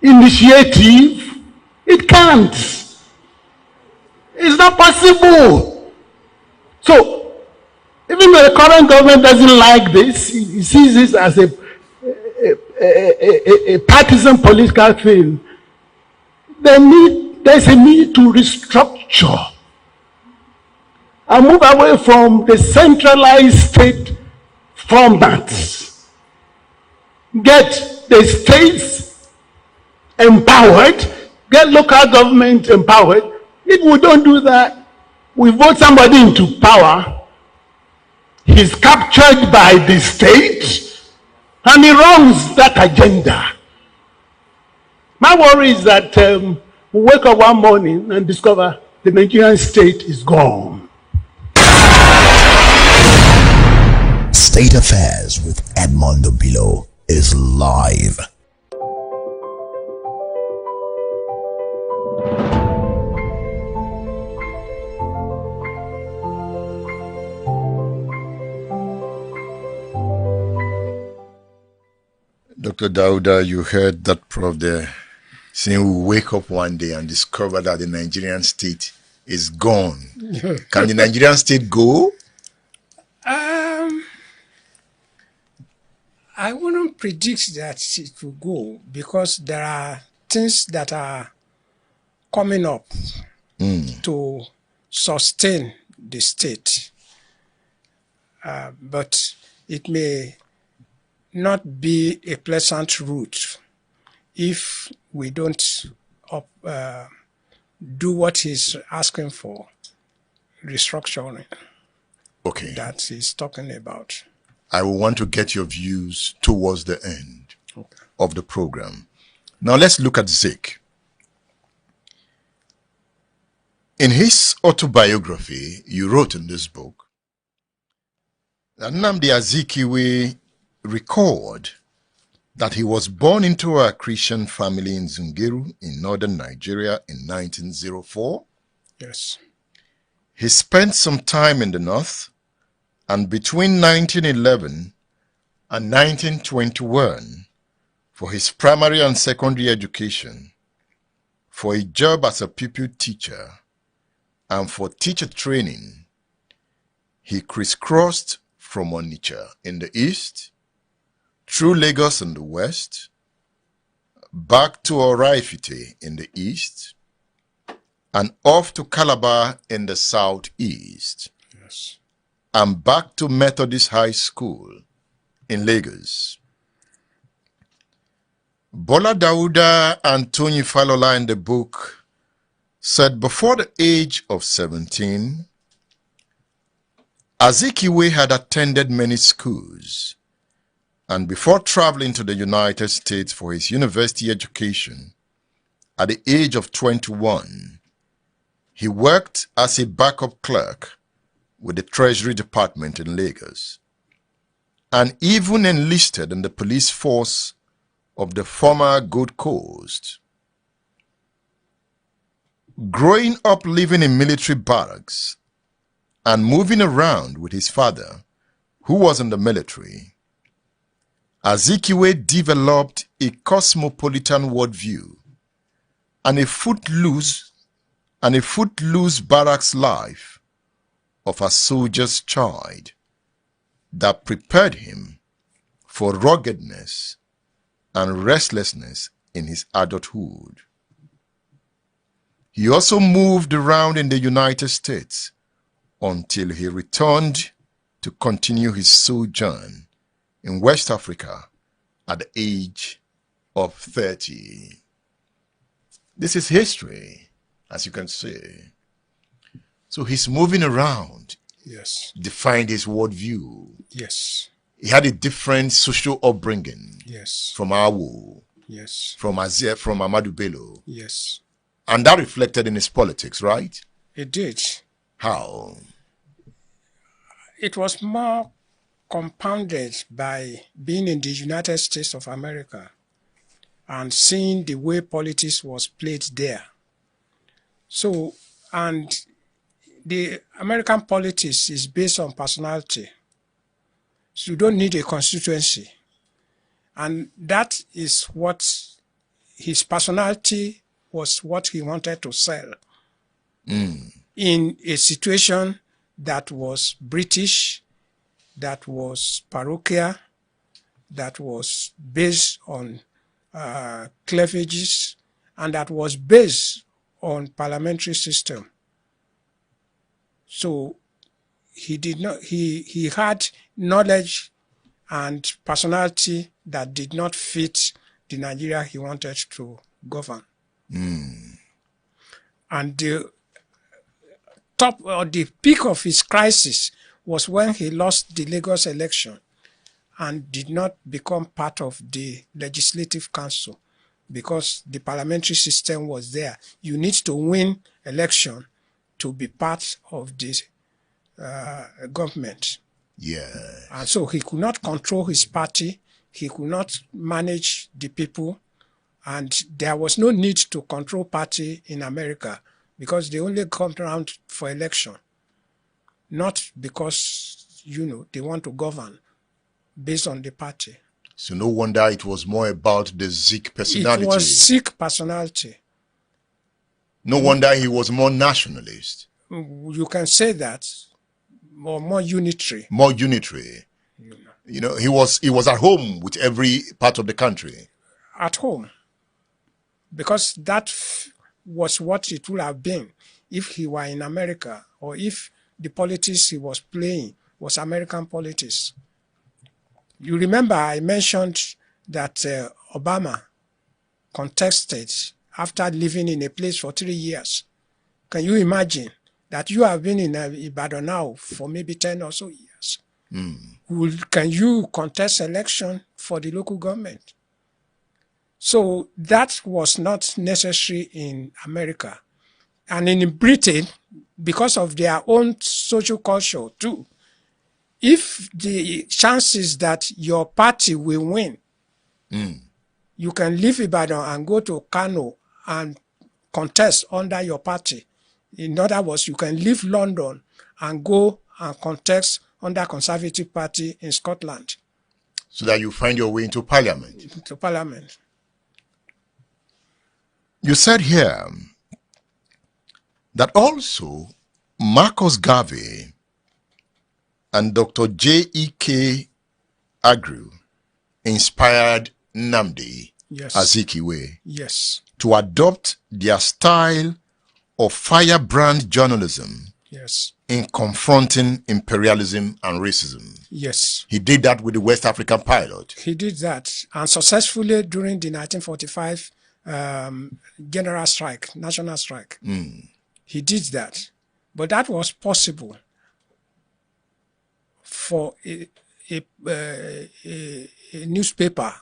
initiative? It can't. It's not possible. So, even though the current government doesn't like this, he sees this as a partisan political thing, there's a need to restructure and move away from the centralized state format. Get the states empowered, get local government empowered. If we don't do that, we vote somebody into power, he's captured by the state, and he runs that agenda. My worry is that we wake up one morning and discover the Nigerian state is gone. State Affairs with Edmondo Bilo is live. Dr. Dauda, you heard that prof there saying we wake up one day and discover that the Nigerian state is gone. Can the Nigerian state go? I wouldn't predict that it will go because there are things that are coming up to sustain the state. But it may not be a pleasant route if we don't do what he's asking for, restructuring that he's talking about. I will want to get your views towards the end of the program. Now let's look at Zik. In his autobiography, you wrote in this book that Nnamdi Azikiwe recalled that he was born into a Christian family in Zungeru in northern Nigeria in 1904. Yes. He spent some time in the north, and between 1911 and 1921, for his primary and secondary education, for a job as a pupil teacher, and for teacher training, he crisscrossed from Onitsha in the east, through Lagos in the west, back to Oraifite in the east, and off to Calabar in the southeast. Yes. And back to Methodist High School in Lagos. Bola Dauda and Tony Falola in the book said before the age of 17, Azikiwe had attended many schools, and before traveling to the United States for his university education, at the age of 21, he worked as a backup clerk with the Treasury Department in Lagos, and even enlisted in the police force of the former Gold Coast. Growing up living in military barracks and moving around with his father, who was in the military, Azikiwe developed a cosmopolitan worldview and a footloose barracks life of a soldier's child that prepared him for ruggedness and restlessness in his adulthood. He also moved around in the United States until he returned to continue his sojourn in West Africa at the age of 30. This is history, as you can see. So he's moving around. Yes. Defined his worldview. Yes. He had a different social upbringing. Yes. From Awu. Yes. From Azia, from Ahmadu Bello. Yes. And that reflected in his politics, right? It did. How? It was more compounded by being in the United States of America and seeing the way politics was played there. So, and the American politics is based on personality. So you don't need a constituency. And that is what his personality was, what he wanted to sell in a situation that was British, that was parochial, that was based on cleavages, and that was based on parliamentary system. So he did not. He had knowledge and personality that did not fit the Nigeria he wanted to govern. And the top or the peak of his crisis was when he lost the Lagos election and did not become part of the Legislative Council, because the parliamentary system was there. You need to win election to be part of this government. Yeah. And so he could not control his party. He could not manage the people. And there was no need to control party in America because they only come around for election, not because, they want to govern based on the party. So no wonder it was more about the Zeke personality. It was Zeke personality. No wonder he was more nationalist. You can say that, or more unitary. More unitary. He was at home with every part of the country. At home. Because that was what it would have been if he were in America, or if the politics he was playing was American politics. You remember I mentioned that Obama contested after living in a place for 3 years. Can you imagine that you have been in Ibadan now for maybe 10 or so years? Can you contest election for the local government? So that was not necessary in America. And in Britain, because of their own social culture too, if the chances that your party will win, you can leave Ibadan and go to Kano and contest under your party. In other words, you can leave London and go and contest under Conservative Party in Scotland. So that you find your way into parliament. To parliament. You said here that also Marcus Garvey and Dr. J.E.K. Agnew inspired Nnamdi Azikiwe to adopt their style of firebrand journalism in confronting imperialism and racism. Yes. He did that with the West African pilot. He did that, and successfully during the 1945 general strike, national strike. He did that. But that was possible for a newspaper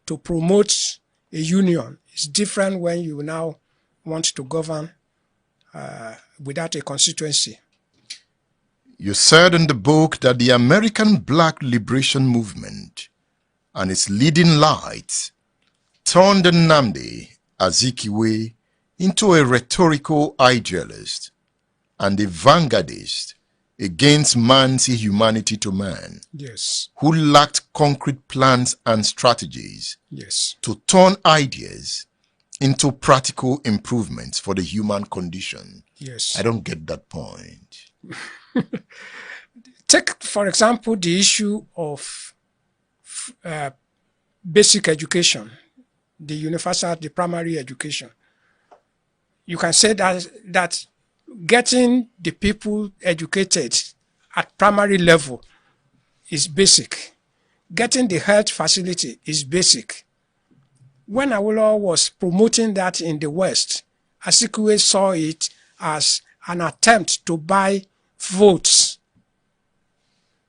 to promote a union. It's different when you now want to govern without a constituency. You said in the book that the American Black Liberation Movement and its leading lights turned Nnamdi Azikiwe into a rhetorical idealist and a vanguardist against man's inhumanity to man, who lacked concrete plans and strategies to turn ideas into practical improvements for the human condition. I don't get that point. Take, for example, the issue of basic education, the primary education. You can say that getting the people educated at primary level is basic. Getting the health facility is basic. When Awolowo was promoting that in the West, Azikiwe saw it as an attempt to buy votes.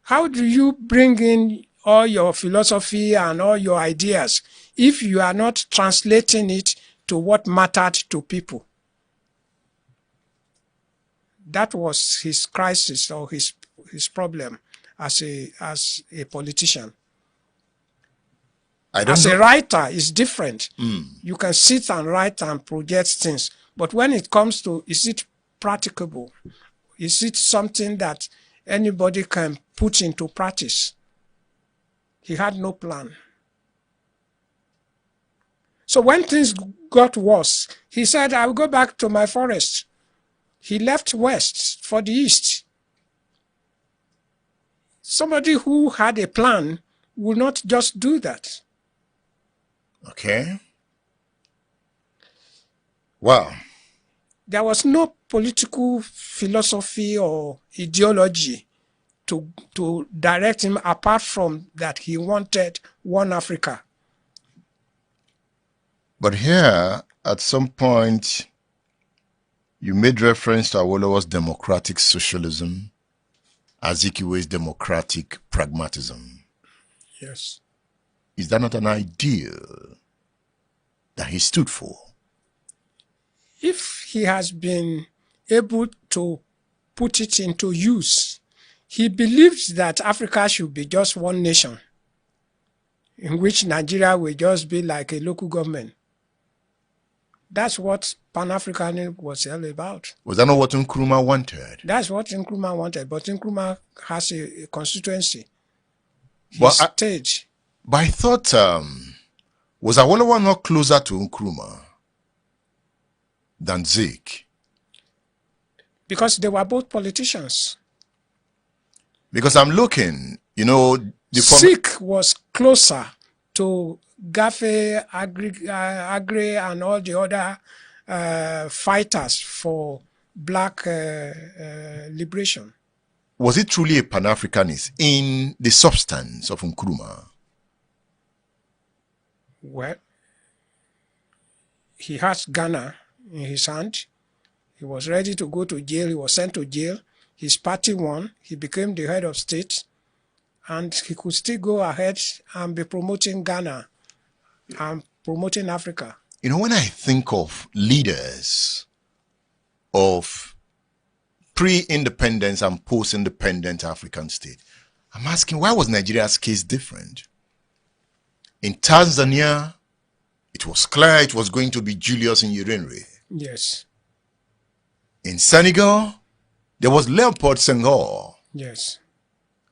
How do you bring in all your philosophy and all your ideas if you are not translating it to what mattered to people? That was his crisis or his problem as a politician. As a writer, it's different. You can sit and write and project things. But when it comes to, is it practicable? Is it something that anybody can put into practice? He had no plan. So when things got worse, he said, I'll go back to my forest. He left west for the east. Somebody who had a plan would not just do that. Okay. Wow. There was no political philosophy or ideology to direct him apart from that he wanted one Africa. But here, at some point, you made reference to Awolowo's democratic socialism, Azikiwe's democratic pragmatism. Yes. Is that not an ideal? that he stood for. If he has been able to put it into use, he believes that Africa should be just one nation, in which Nigeria will just be like a local government. That's what Pan-Africanism was all about. Was that not what Nkrumah wanted? That's what Nkrumah wanted, but Nkrumah has a constituency. He Well, stayed. But I thought, was Awolowo not closer to Nkrumah than Zik? Because they were both politicians. Because I'm looking, you know, Zik was closer to Gafe, Agri, and all the other fighters for black liberation. Was it truly a Pan-Africanist in the substance of Nkrumah? Well, he has Ghana in his hand. He was ready to go to jail. He was sent to jail. His party won. He became the head of state. And he could still go ahead and be promoting Ghana and promoting Africa. You know, when I think of leaders of pre-independence and post-independent African state, I'm asking, why was Nigeria's case different? In Tanzania, it was clear it was going to be Julius Nyerere. Yes. In Senegal, there was Leopold Senghor. Yes.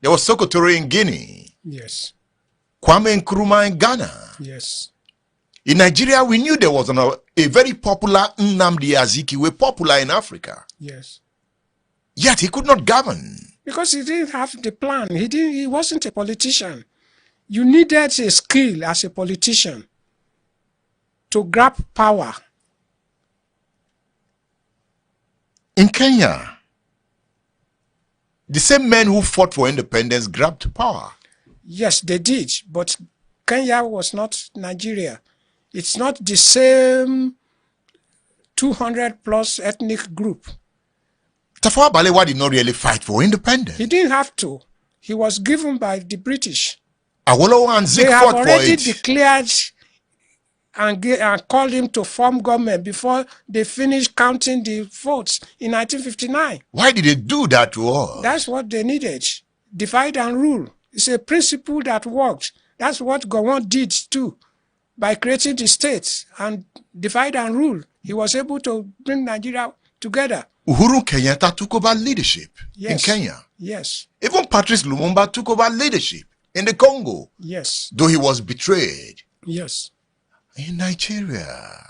There was Sokotore in Guinea. Yes. Kwame Nkrumah in Ghana. Yes. In Nigeria, we knew there was a very popular Nnamdi Azikiwe, popular in Africa. Yes. Yet he could not govern. Because he didn't have the plan. He wasn't a politician. You needed a skill as a politician to grab power. In Kenya, the same men who fought for independence grabbed power. Yes, they did. But Kenya was not Nigeria. It's not the same 200 plus ethnic group. Tafawa Balewa did not really fight for independence. He didn't have to. He was given by the British. Awolowo and Zik They have fought for already it. declared and called him to form government before they finished counting the votes in 1959. Why did they do that to us? That's what they needed. Divide and rule. It's a principle that worked. That's what Gowon did too. By creating the states and divide and rule, he was able to bring Nigeria together. Uhuru Kenyatta took over leadership in Yes. Kenya. Yes. Even Patrice Lumumba took over leadership in the Congo, Yes. though he was betrayed. Yes. In Nigeria,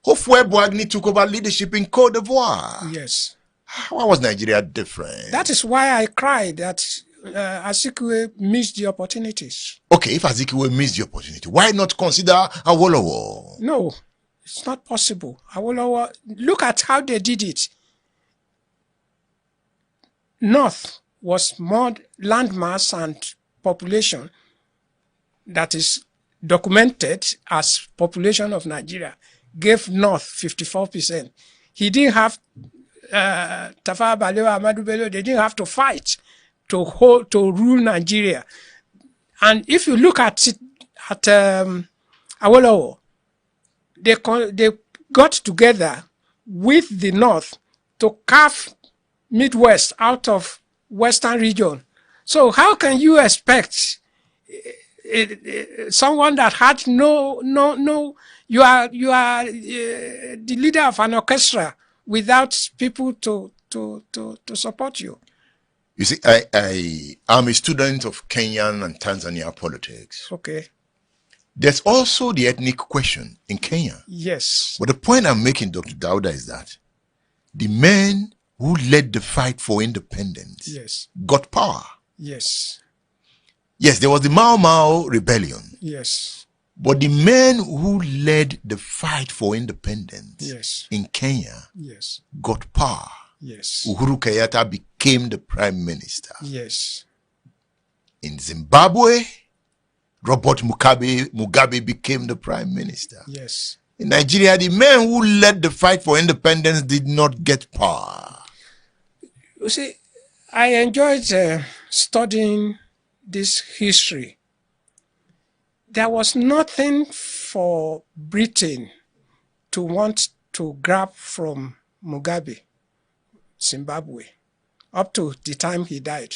Houphouët Boigny took over leadership in Cote d'Ivoire. Yes. Why was Nigeria different? That is why I cried that Azikiwe missed the opportunities. Okay, if Azikiwe missed the opportunity, why not consider Awolowo? No, it's not possible. Awolowo, look at how they did it. North was more landmass and population that is documented as population of Nigeria, gave North 54%. He didn't have Tafawa Balewa, Ahmadu Bello, they didn't have to fight to rule Nigeria. And if you look at it, at Awolowo, they got together with the North to carve Midwest out of Western region. So how can you expect someone that had no, you are the leader of an orchestra without people to support you? You see, I am a student of Kenyan and Tanzania politics. Okay. There's also the ethnic question in Kenya. Yes. But the point I'm making, Dr. Dauda, is that the men who led the fight for independence Yes. got power. Yes. Yes, there was the Mau Mau rebellion. Yes. But the men who led the fight for independence Yes. in Kenya Yes. got power. Yes. Uhuru Kenyatta became the prime minister. Yes. In Zimbabwe, Robert Mugabe became the prime minister. Yes. In Nigeria, the men who led the fight for independence did not get power. You see, I enjoyed studying this history. there was nothing for Britain to want to grab from Mugabe, Zimbabwe, up to the time he died.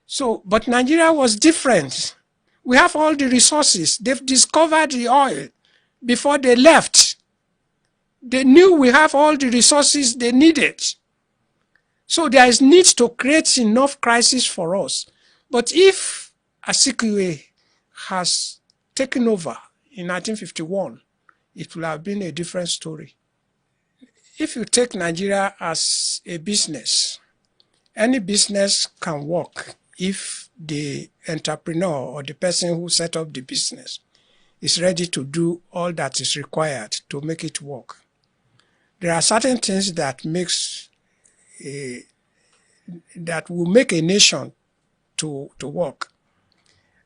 So, but Nigeria was different. We have all the resources. They've discovered the oil before they left. They knew we have all the resources they needed. So there is need to create enough crisis for us. But if Azikiwe has taken over in 1951, it will have been a different story. If you take Nigeria as a business, any business can work if the entrepreneur or the person who set up the business is ready to do all that is required to make it work. There are certain things that that will make a nation to work.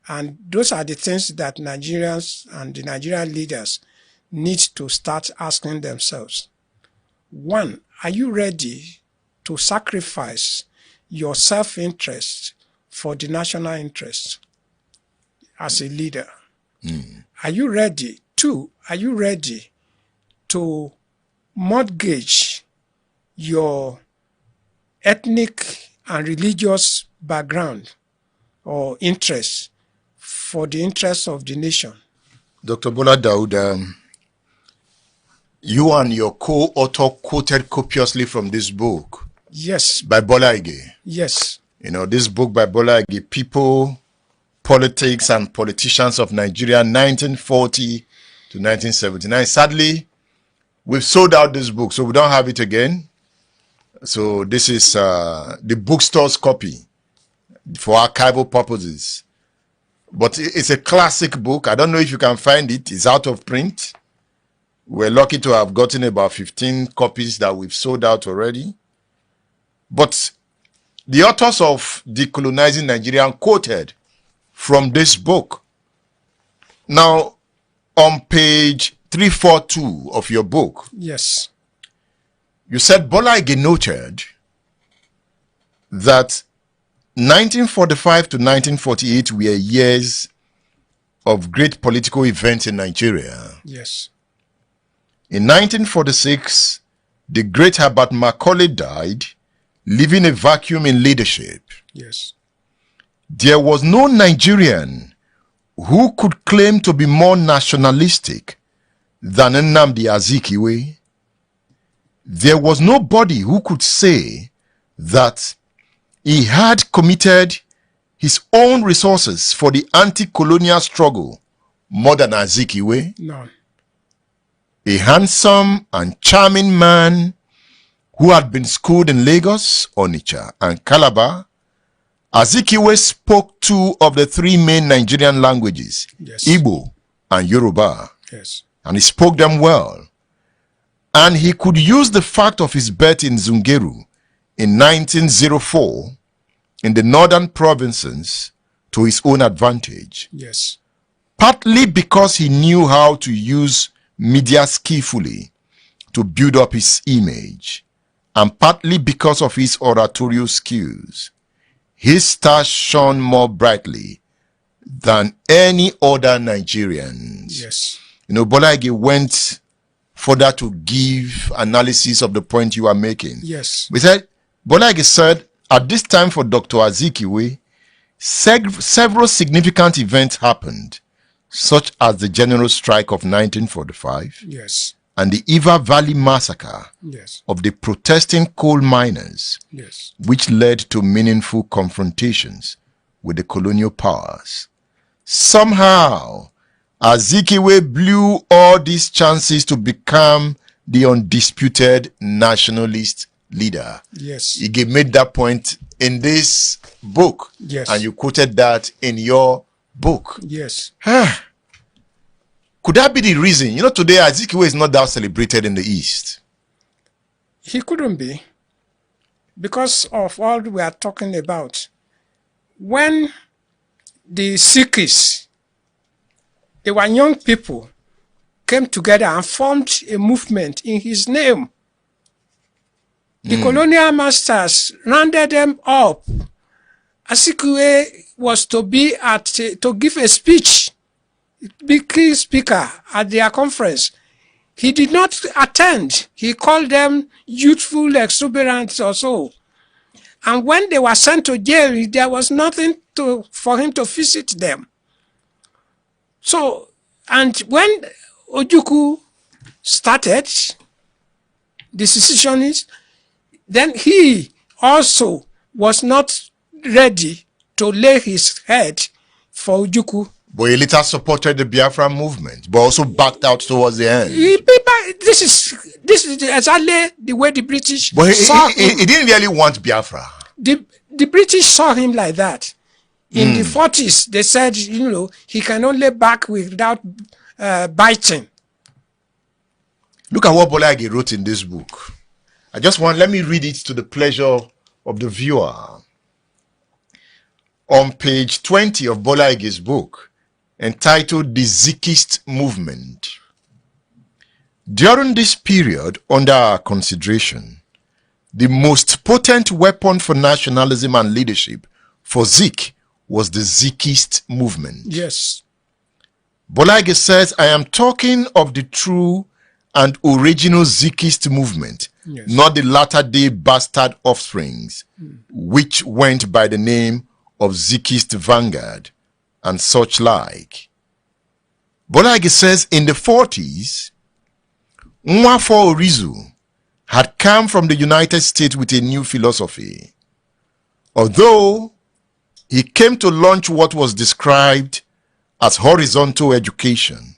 And those are the things that Nigerians and the Nigerian leaders need to start asking themselves. One, are you ready to sacrifice your self-interest for the national interest as a leader? Are you ready? Two, are you ready to mortgage your ethnic and religious background or interests for the interests of the nation? Dr. Bola Daud, you and your co-author quoted copiously from this book. Yes. By Bola Ige. Yes. You know, this book by Bola Ige, People, Politics and Politicians of Nigeria, 1940 to 1979. Sadly, we've sold out this book, so we don't have it again. So this is the bookstore's copy for archival purposes. But it's a classic book. I don't know if you can find it. It's out of print. We're lucky to have gotten about 15 copies that we've sold out already. But the authors of Decolonizing Nigeria quoted from this book. Now, on page 342 of your book, yes, you said Bola Ige noted that 1945 to 1948 were years of great political events in Nigeria. Yes. In 1946, the great Herbert Macaulay died, leaving a vacuum in leadership. Yes. There was no Nigerian who could claim to be more nationalistic than Nnamdi Azikiwe. There was nobody who could say that he had committed his own resources for the anti-colonial struggle more than Azikiwe. No. A handsome and charming man who had been schooled in Lagos, Onitsha, and Calabar, Azikiwe spoke two of the three main Nigerian languages, yes, Igbo and Yoruba. Yes. And he spoke them well. And he could use the fact of his birth in Zungeru in 1904 in the northern provinces to his own advantage. Yes. Partly because he knew how to use media skillfully to build up his image, and partly because of his oratorial skills. His star shone more brightly than any other Nigerians. Yes. You know, Bola Ige went further to give analysis of the point you are making. Yes. We said, Bola Ige said, at this time for Dr. Azikiwe, several significant events happened, such as the general strike of 1945, yes, and the Iva Valley massacre, yes, of the protesting coal miners, yes, which led to meaningful confrontations with the colonial powers. Somehow, Azikiwe blew all these chances to become the undisputed nationalist leader. Yes. Ige made that point in this book. Yes. And you quoted that in your book. Yes. Could that be the reason? You know, today Azikiwe is not that celebrated in the East. He couldn't be, because of all we are talking about. When the Sikhs, they were young people, came together and formed a movement in his name, the colonial masters rounded them up. Azikiwe was to be to give a speech big key speaker at their conference. He did not attend. He called them youthful exuberance or so. And when they were sent to jail, there was nothing for him to visit them. So, and when Ojukwu started, the secessionist, then he also was not ready to lay his head for Ojukwu. But he later supported the Biafra movement, but also backed out towards the end. This is exactly the way the British saw him. He didn't really want Biafra. The British saw him like that. In the 40s, they said, he can only back without biting. Look at what Bolaige wrote in this book. Let me read it to the pleasure of the viewer. On page 20 of Bolaige's book, entitled The Zikist Movement. During this period under our consideration, the most potent weapon for nationalism and leadership for Zik was the Zikist movement. Yes. Bolaige says, I am talking of the true and original Zikist movement, yes, not the latter-day bastard offsprings, which went by the name of Zikist Vanguard and such like. Bolaige says in the 40s, Nwafo Orizu had come from the United States with a new philosophy. Although he came to launch what was described as horizontal education,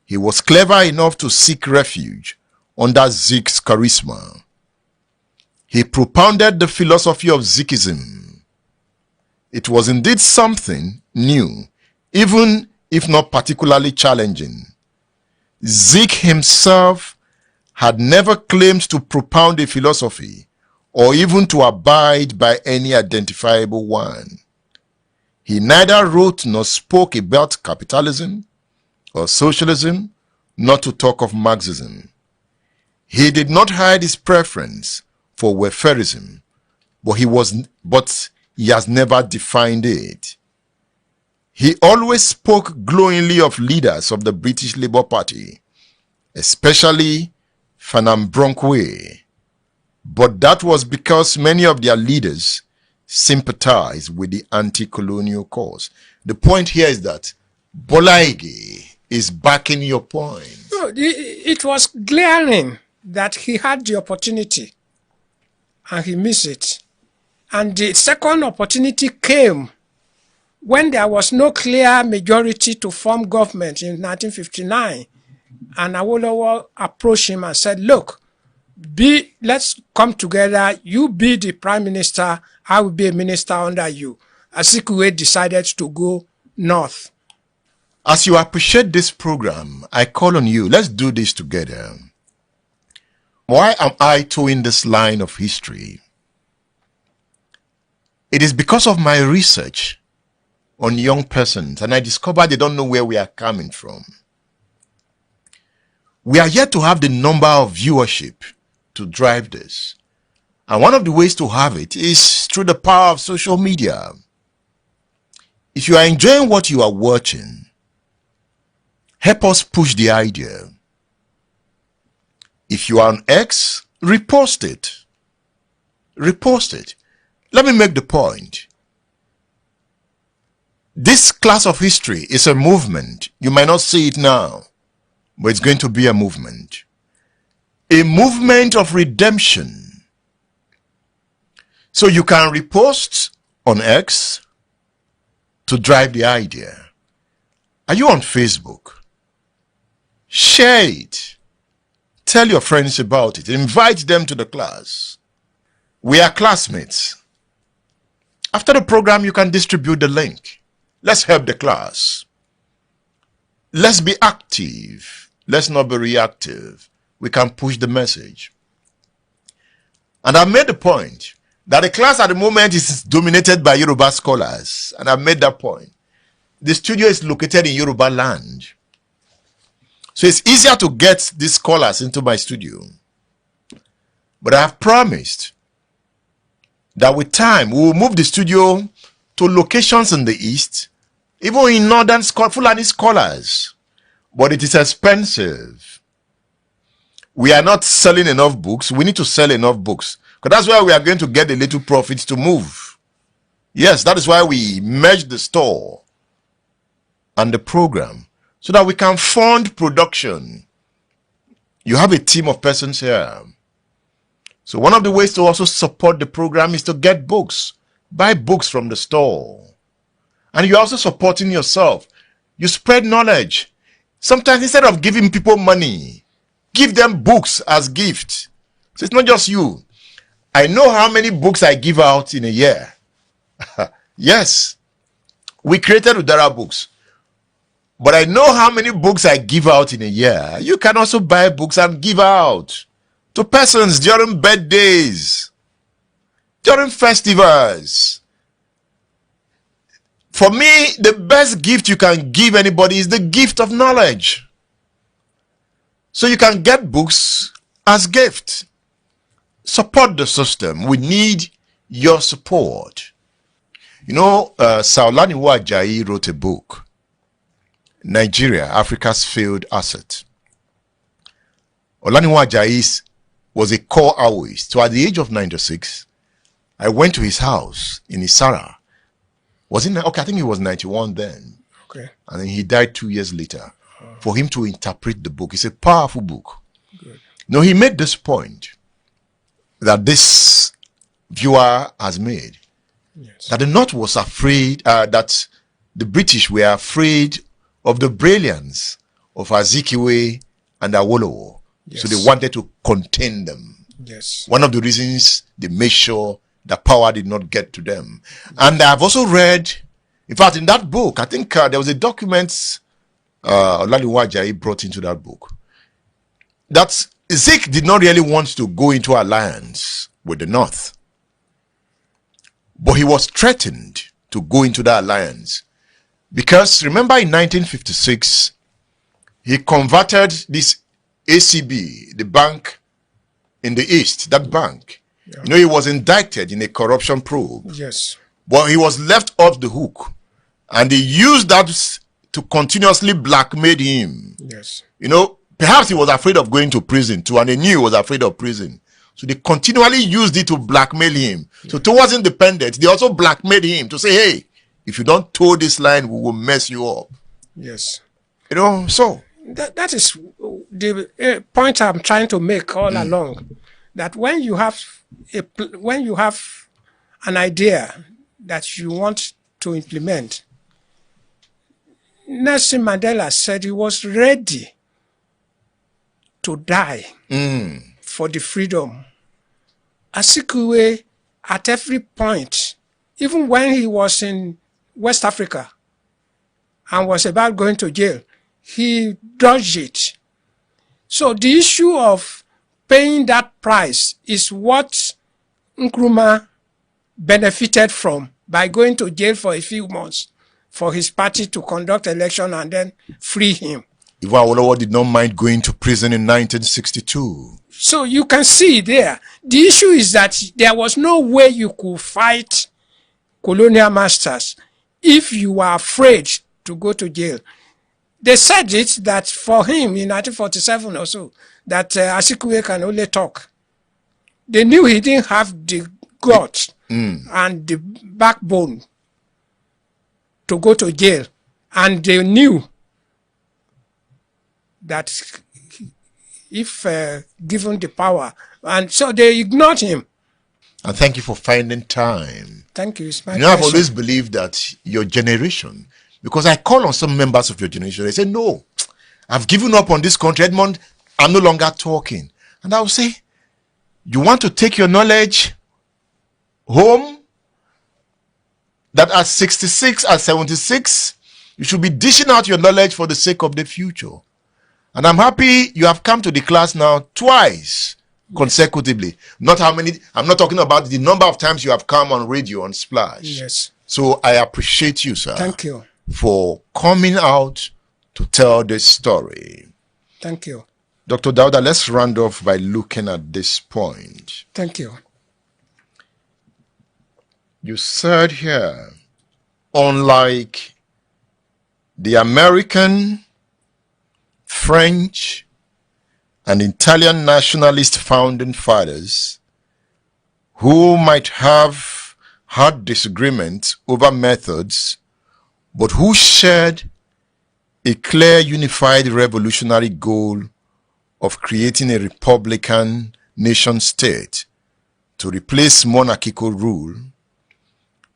he was clever enough to seek refuge under Zik's charisma. He propounded the philosophy of Zikism. It was indeed something new, even if not particularly challenging. Zik himself had never claimed to propound a philosophy or even to abide by any identifiable one. He neither wrote nor spoke about capitalism or socialism, not to talk of Marxism. He did not hide his preference for welfarism, but he has never defined it. He always spoke glowingly of leaders of the British Labour Party, especially Fanam Bronkwe, but that was because many of their leaders sympathized with the anti-colonial cause. The point here is that Bolaige is backing your point. No, it was glaring that he had the opportunity and he missed it. And the second opportunity came when there was no clear majority to form government in 1959. And Awolowo approached him and said, look, let's come together. You be the prime minister. I will be a minister under you. Azikiwe decided to go north. As you appreciate this program, I call on you. Let's do this together. Why am I towing this line of history? It is because of my research on young persons, and I discovered they don't know where we are coming from. We are yet to have the number of viewership to drive this. And one of the ways to have it is through the power of social media. If you are enjoying what you are watching, help us push the idea. If you are on X, repost it. Repost it. Let me make the point. This class of history is a movement. You might not see it now, but it's going to be a movement. A movement of redemption. So you can repost on X to drive the idea. Are you on Facebook? Share it. Tell your friends about it. Invite them to the class. We are classmates. After the program, you can distribute the link. Let's help the class. Let's be active. Let's not be reactive. We can push the message. And I made the point that the class at the moment is dominated by Yoruba scholars. And I made that point. The studio is located in Yoruba land. So it's easier to get these scholars into my studio. But I have promised that with time, we will move the studio to locations in the east even in northern Fulani scholars, but it is expensive. We are not selling enough books. We need to sell enough books, because that's where we are going to get a little profit to move. Yes, that is why we merge the store and the program, so that we can fund production. You have a team of persons here. So one of the ways to also support the program is to get books. Buy books from the store. And you're also supporting yourself. You spread knowledge. Sometimes instead of giving people money, give them books as gifts. So it's not just you. I know how many books I give out in a year. Yes. We created Udara Books. But I know how many books I give out in a year. You can also buy books and give out to persons during birthdays, during festivals. For me, the best gift you can give anybody is the gift of knowledge. So you can get books as gift. Support the system. We need your support. You know, Saulaniwa Ajayi wrote a book, Nigeria, Africa's Failed Asset. Olaniwa Ajayi was a core Awoist. So at the age of 96, I went to his house in Isara. Okay, I think he was 91 then. Okay. And then he died 2 years later. For him to interpret the book. It's a powerful book. Good. No, he made this point that this viewer has made. Yes. That the North was afraid, that the British were afraid of the brilliance of Azikiwe and Awolowo. Yes. So they wanted to contain them. Yes. One of the reasons they made sure that power did not get to them. And I've also read, in fact, in that book, I think there was a document Olaniwa Ajayi brought into that book, that Zik did not really want to go into alliance with the North. But he was threatened to go into that alliance. Because remember in 1956, he converted this ACB, the bank in the East, that bank. Yeah. You know, he was indicted in a corruption probe. Yes. But he was left off the hook. And they used that to continuously blackmail him. Yes. You know, perhaps he was afraid of going to prison too, and they knew he was afraid of prison. So they continually used it to blackmail him. Yeah. So towards independence, they also blackmailed him to say, hey, if you don't toe this line, we will mess you up. Yes. You know, so. That is the point I'm trying to make all along. That when you have an idea that you want to implement, Nelson Mandela said he was ready to die for the freedom. Azikiwe, at every point, even when he was in West Africa and was about going to jail, he dodged it. So the issue of paying that price is what Nkrumah benefited from by going to jail for a few months for his party to conduct election and then free him. Ivan Awolowo did not mind going to prison in 1962. So you can see there, the issue is that there was no way you could fight colonial masters if you were afraid to go to jail. They said it that for him in 1947 or so, that Azikiwe can only talk. They knew he didn't have the guts and the backbone to go to jail. And they knew that if given the power, and so they ignored him. And thank you for finding time. Thank you. It's my I've always believed that your generation, because I call on some members of your generation, they say, no, I've given up on this country, Edmond, I'm no longer talking. And I will say, you want to take your knowledge home? That at 66, at 76, you should be dishing out your knowledge for the sake of the future. And I'm happy you have come to the class now twice consecutively. Not how many, I'm not talking about the number of times you have come on radio on Splash. Yes. So I appreciate you, sir. Thank you. For coming out to tell this story. Thank you. Dr. Dauda, let's round off by looking at this point. Thank you. You said here, unlike the American, French, and Italian nationalist founding fathers, who might have had disagreements over methods, but who shared a clear unified revolutionary goal of creating a republican nation state to replace monarchical rule,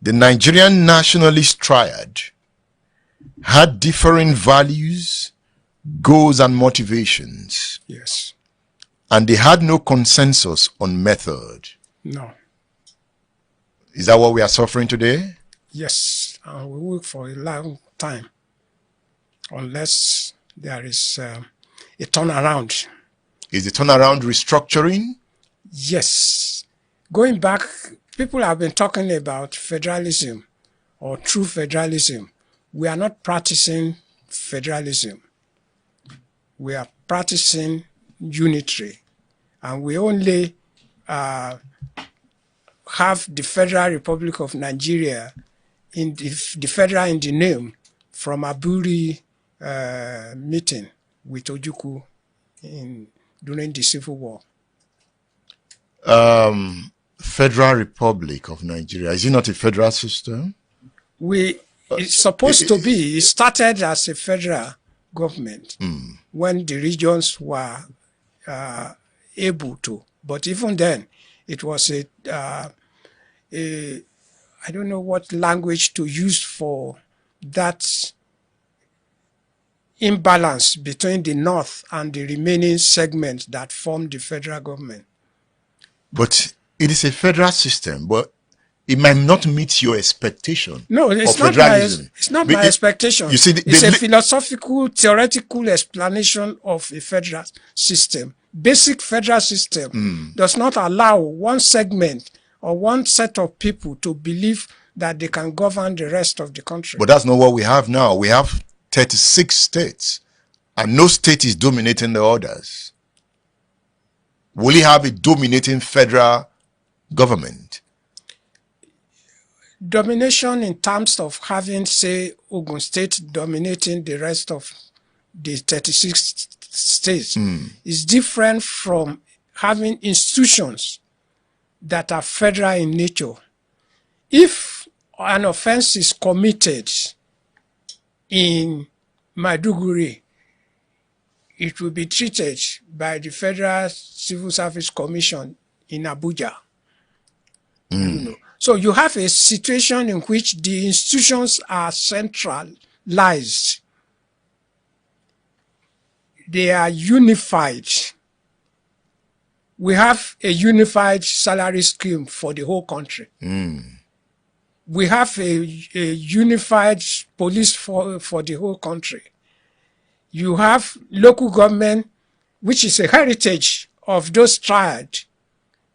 the Nigerian nationalist triad had differing values, goals, and motivations. Yes. And they had no consensus on method. No. Is that what we are suffering today? Yes. And we work for a long time unless there is a turnaround. Is the turnaround restructuring? Yes. Going back, people have been talking about federalism or true federalism. We are not practicing federalism. We are practicing unitary. And we only have the Federal Republic of Nigeria in the federal in the name from Aburi meeting with Ojukwu during the Civil War. Federal Republic of Nigeria, is it not a federal system? It's supposed to be. It started as a federal government when the regions were able to. But even then, it was I don't know what language to use for that imbalance between the north and the remaining segments that form the federal government. But it is a federal system, but it might not meet your expectation. No, it's of not my expectation. You see, it's a philosophical, theoretical explanation of a federal system. Basic federal system does not allow one segment or one set of people to believe that they can govern the rest of the country. But that's not what we have now. We have 36 states, and no state is dominating the others. Will you have a dominating federal government? Domination in terms of having, say, Ogun State dominating the rest of the 36 states is different from having institutions that are federal in nature. If an offense is committed in Maiduguri, it will be treated by the Federal Civil Service Commission in Abuja. So you have a situation in which the institutions are centralized. They are unified. We have a unified salary scheme for the whole country. We have a unified police for the whole country. You have local government, which is a heritage of those tribes.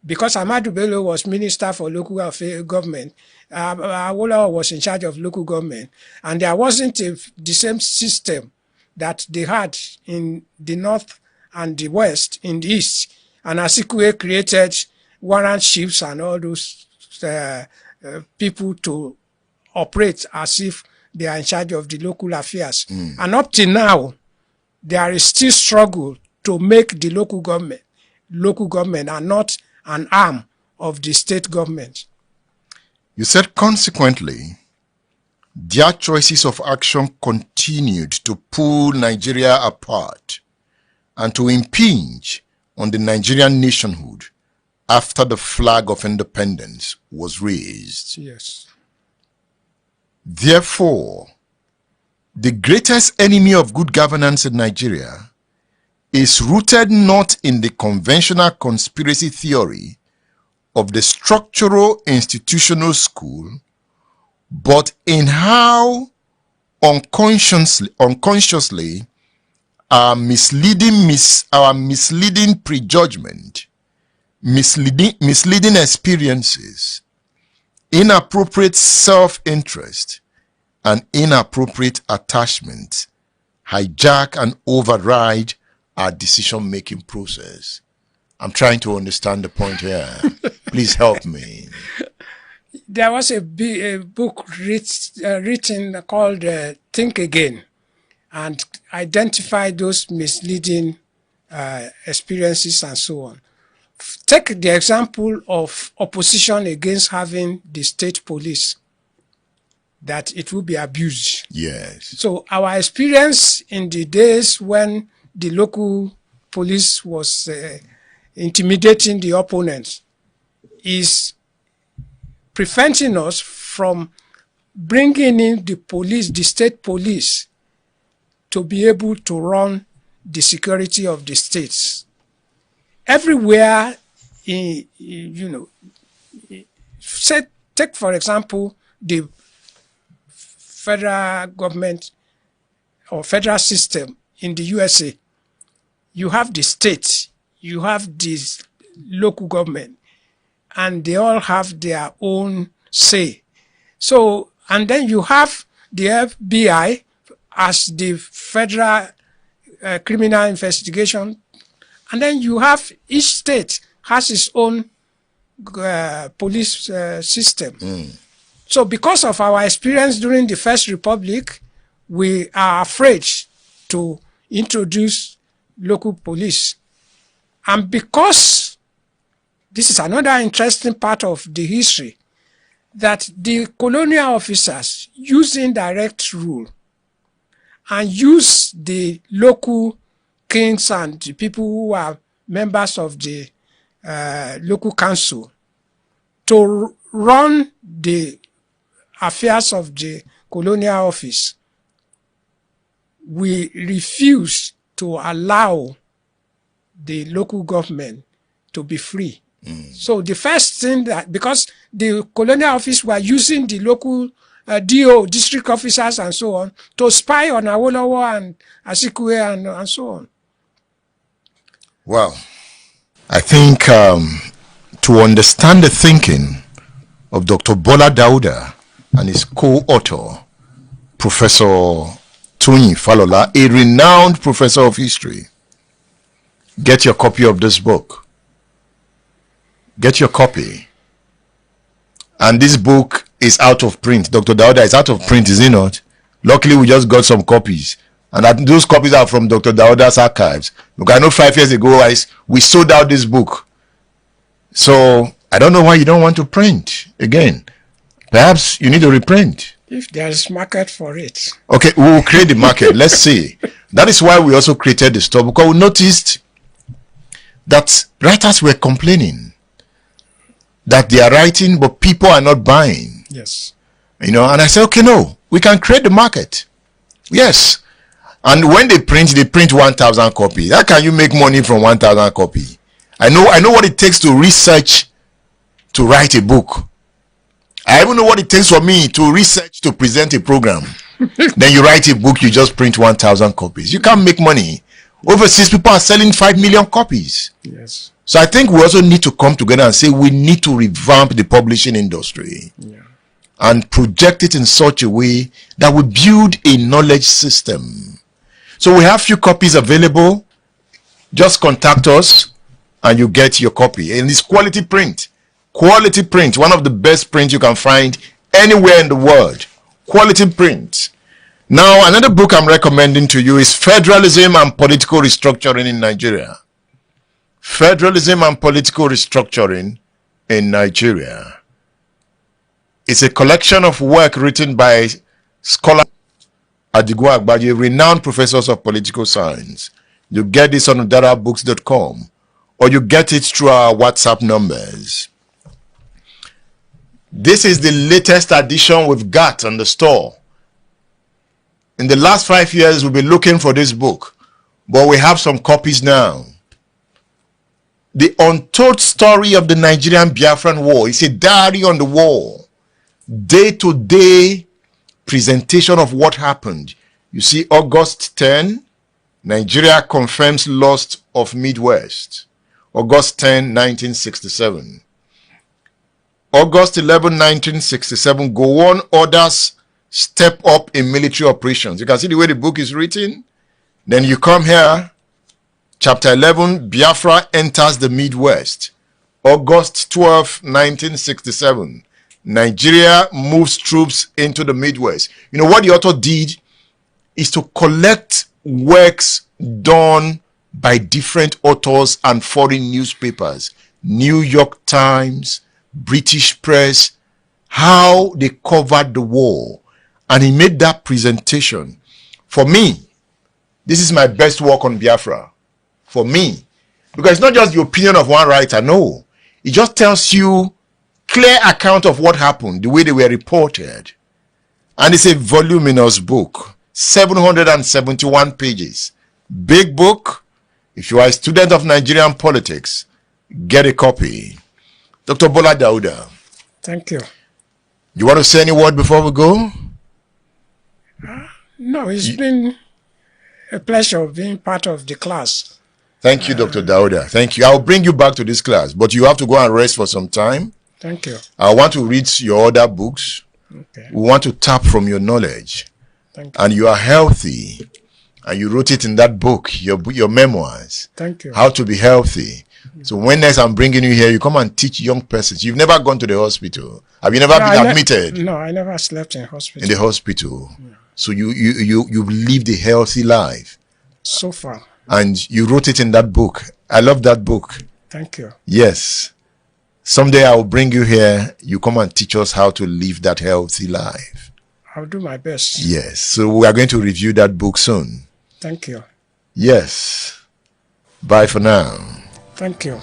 Because Ahmadu Bello was Minister for Local Affairs Government, Awolowo was in charge of local government, and there wasn't the same system that they had in the north and the west, in the east. And Asikwe created warrant chiefs and all those people to operate as if they are in charge of the local affairs. And up till now, there is still struggle to make the local government and not an arm of the state government. You said consequently, their choices of action continued to pull Nigeria apart and to impinge on the Nigerian nationhood after the flag of independence was raised. Yes. Therefore, the greatest enemy of good governance in Nigeria is rooted not in the conventional conspiracy theory of the structural institutional school, but in how unconsciously our misleading prejudgment, misleading experiences, inappropriate self-interest, and inappropriate attachment hijack and override our decision-making process. I'm trying to understand the point here. Please help me. There was a book written called Think Again and identify those misleading experiences and so on. Take the example of opposition against having the state police, that it will be abused. Yes. So our experience in the days when the local police was intimidating the opponents is preventing us from bringing in the police, the state police, to be able to run the security of the states. Everywhere, take for example the federal government or federal system in the USA. You have the state, you have this local government, and they all have their own say. So, and then you have the FBI as the federal criminal investigation, and then you have each state has its own police system. So because of our experience during the First Republic, we are afraid to introduce local police. And because this is another interesting part of the history, that the colonial officers use indirect rule and use the local kings and the people who are members of the local council to run the affairs of the colonial office. We refuse to allow the local government to be free. So the first thing that, because the colonial office were using the local DO, district officers and so on, to spy on Awolowo and Azikiwe and so on. Well, I think to understand the thinking of Dr. Bola Dauda and his co-author, Professor Tony Falola, a renowned professor of history, get your copy of this book. Get your copy. And this book is out of print. Dr. Dauda is out of print, is he not? Luckily, we just got some copies. And those copies are from Dr. Dauda's archives. Look, I know 5 years ago, we sold out this book. So, I don't know why you don't want to print again. Perhaps you need to reprint. If there is market for it. Okay, we will create the market. Let's see. That is why we also created the store, because we noticed that writers were complaining that they are writing, but people are not buying. Yes. And I said, okay, no, we can create the market. Yes. And when they print 1,000 copies. How can you make money from 1,000 copies? I know what it takes to research to write a book. I even know what it takes for me to research to present a program. Then you write a book, you just print 1,000 copies. You can't make money. Overseas, people are selling 5 million copies. Yes. So I think we also need to come together and say we need to revamp the publishing industry and project it in such a way that we build a knowledge system. So we have few copies available. Just contact us and you get your copy. And it's quality print. Quality print, one of the best prints you can find anywhere in the world. Quality print. Now, another book I'm recommending to you is Federalism and Political Restructuring in Nigeria. Federalism and Political Restructuring in Nigeria. It's a collection of work written by scholars Adigbo Agbaje, renowned professors of political science. You get this on udarabooks.com or you get it through our WhatsApp numbers. This is the latest edition we've got on the store. In the last 5 years, we've been looking for this book, but we have some copies now. The Untold Story of the Nigerian Biafran War. It's a diary on the wall. Day-to-day presentation of what happened. You see, August 10, Nigeria confirms loss of Midwest. August 10, 1967. August 11, 1967, Gowon orders step up in military operations. You can see the way the book is written. Then you come here, chapter 11, Biafra enters the Midwest. August 12, 1967, Nigeria moves troops into the Midwest. You know what the author did? is to collect works done by different authors and foreign newspapers, New York Times, British Press, how they covered the war. And he made that presentation. For me, this is my best work on Biafra. For me. Because it's not just the opinion of one writer, no. It just tells you clear account of what happened, the way they were reported. And it's a voluminous book, 771 pages. Big book. If you are a student of Nigerian politics, get a copy. Dr. Bola Dauda. Thank you. You want to say any word before we go? No, it's been a pleasure being part of the class. Thank you, Dr. Dauda. Thank you. I'll bring you back to this class, but you have to go and rest for some time. Thank you. I want to read your other books. Okay. We want to tap from your knowledge. Thank you. And you are healthy. And you wrote it in that book, your memoirs. Thank you. How to be healthy. So when next I'm bringing you here, you come and teach young persons. You've never gone to the hospital. Have you never been admitted? No, I never slept in hospital. In the hospital. Yeah. So you've lived a healthy life. So far. And you wrote it in that book. I love that book. Thank you. Yes. Someday I will bring you here. You come and teach us how to live that healthy life. I'll do my best. Yes. So we are going to review that book soon. Thank you. Yes. Bye for now. Thank you.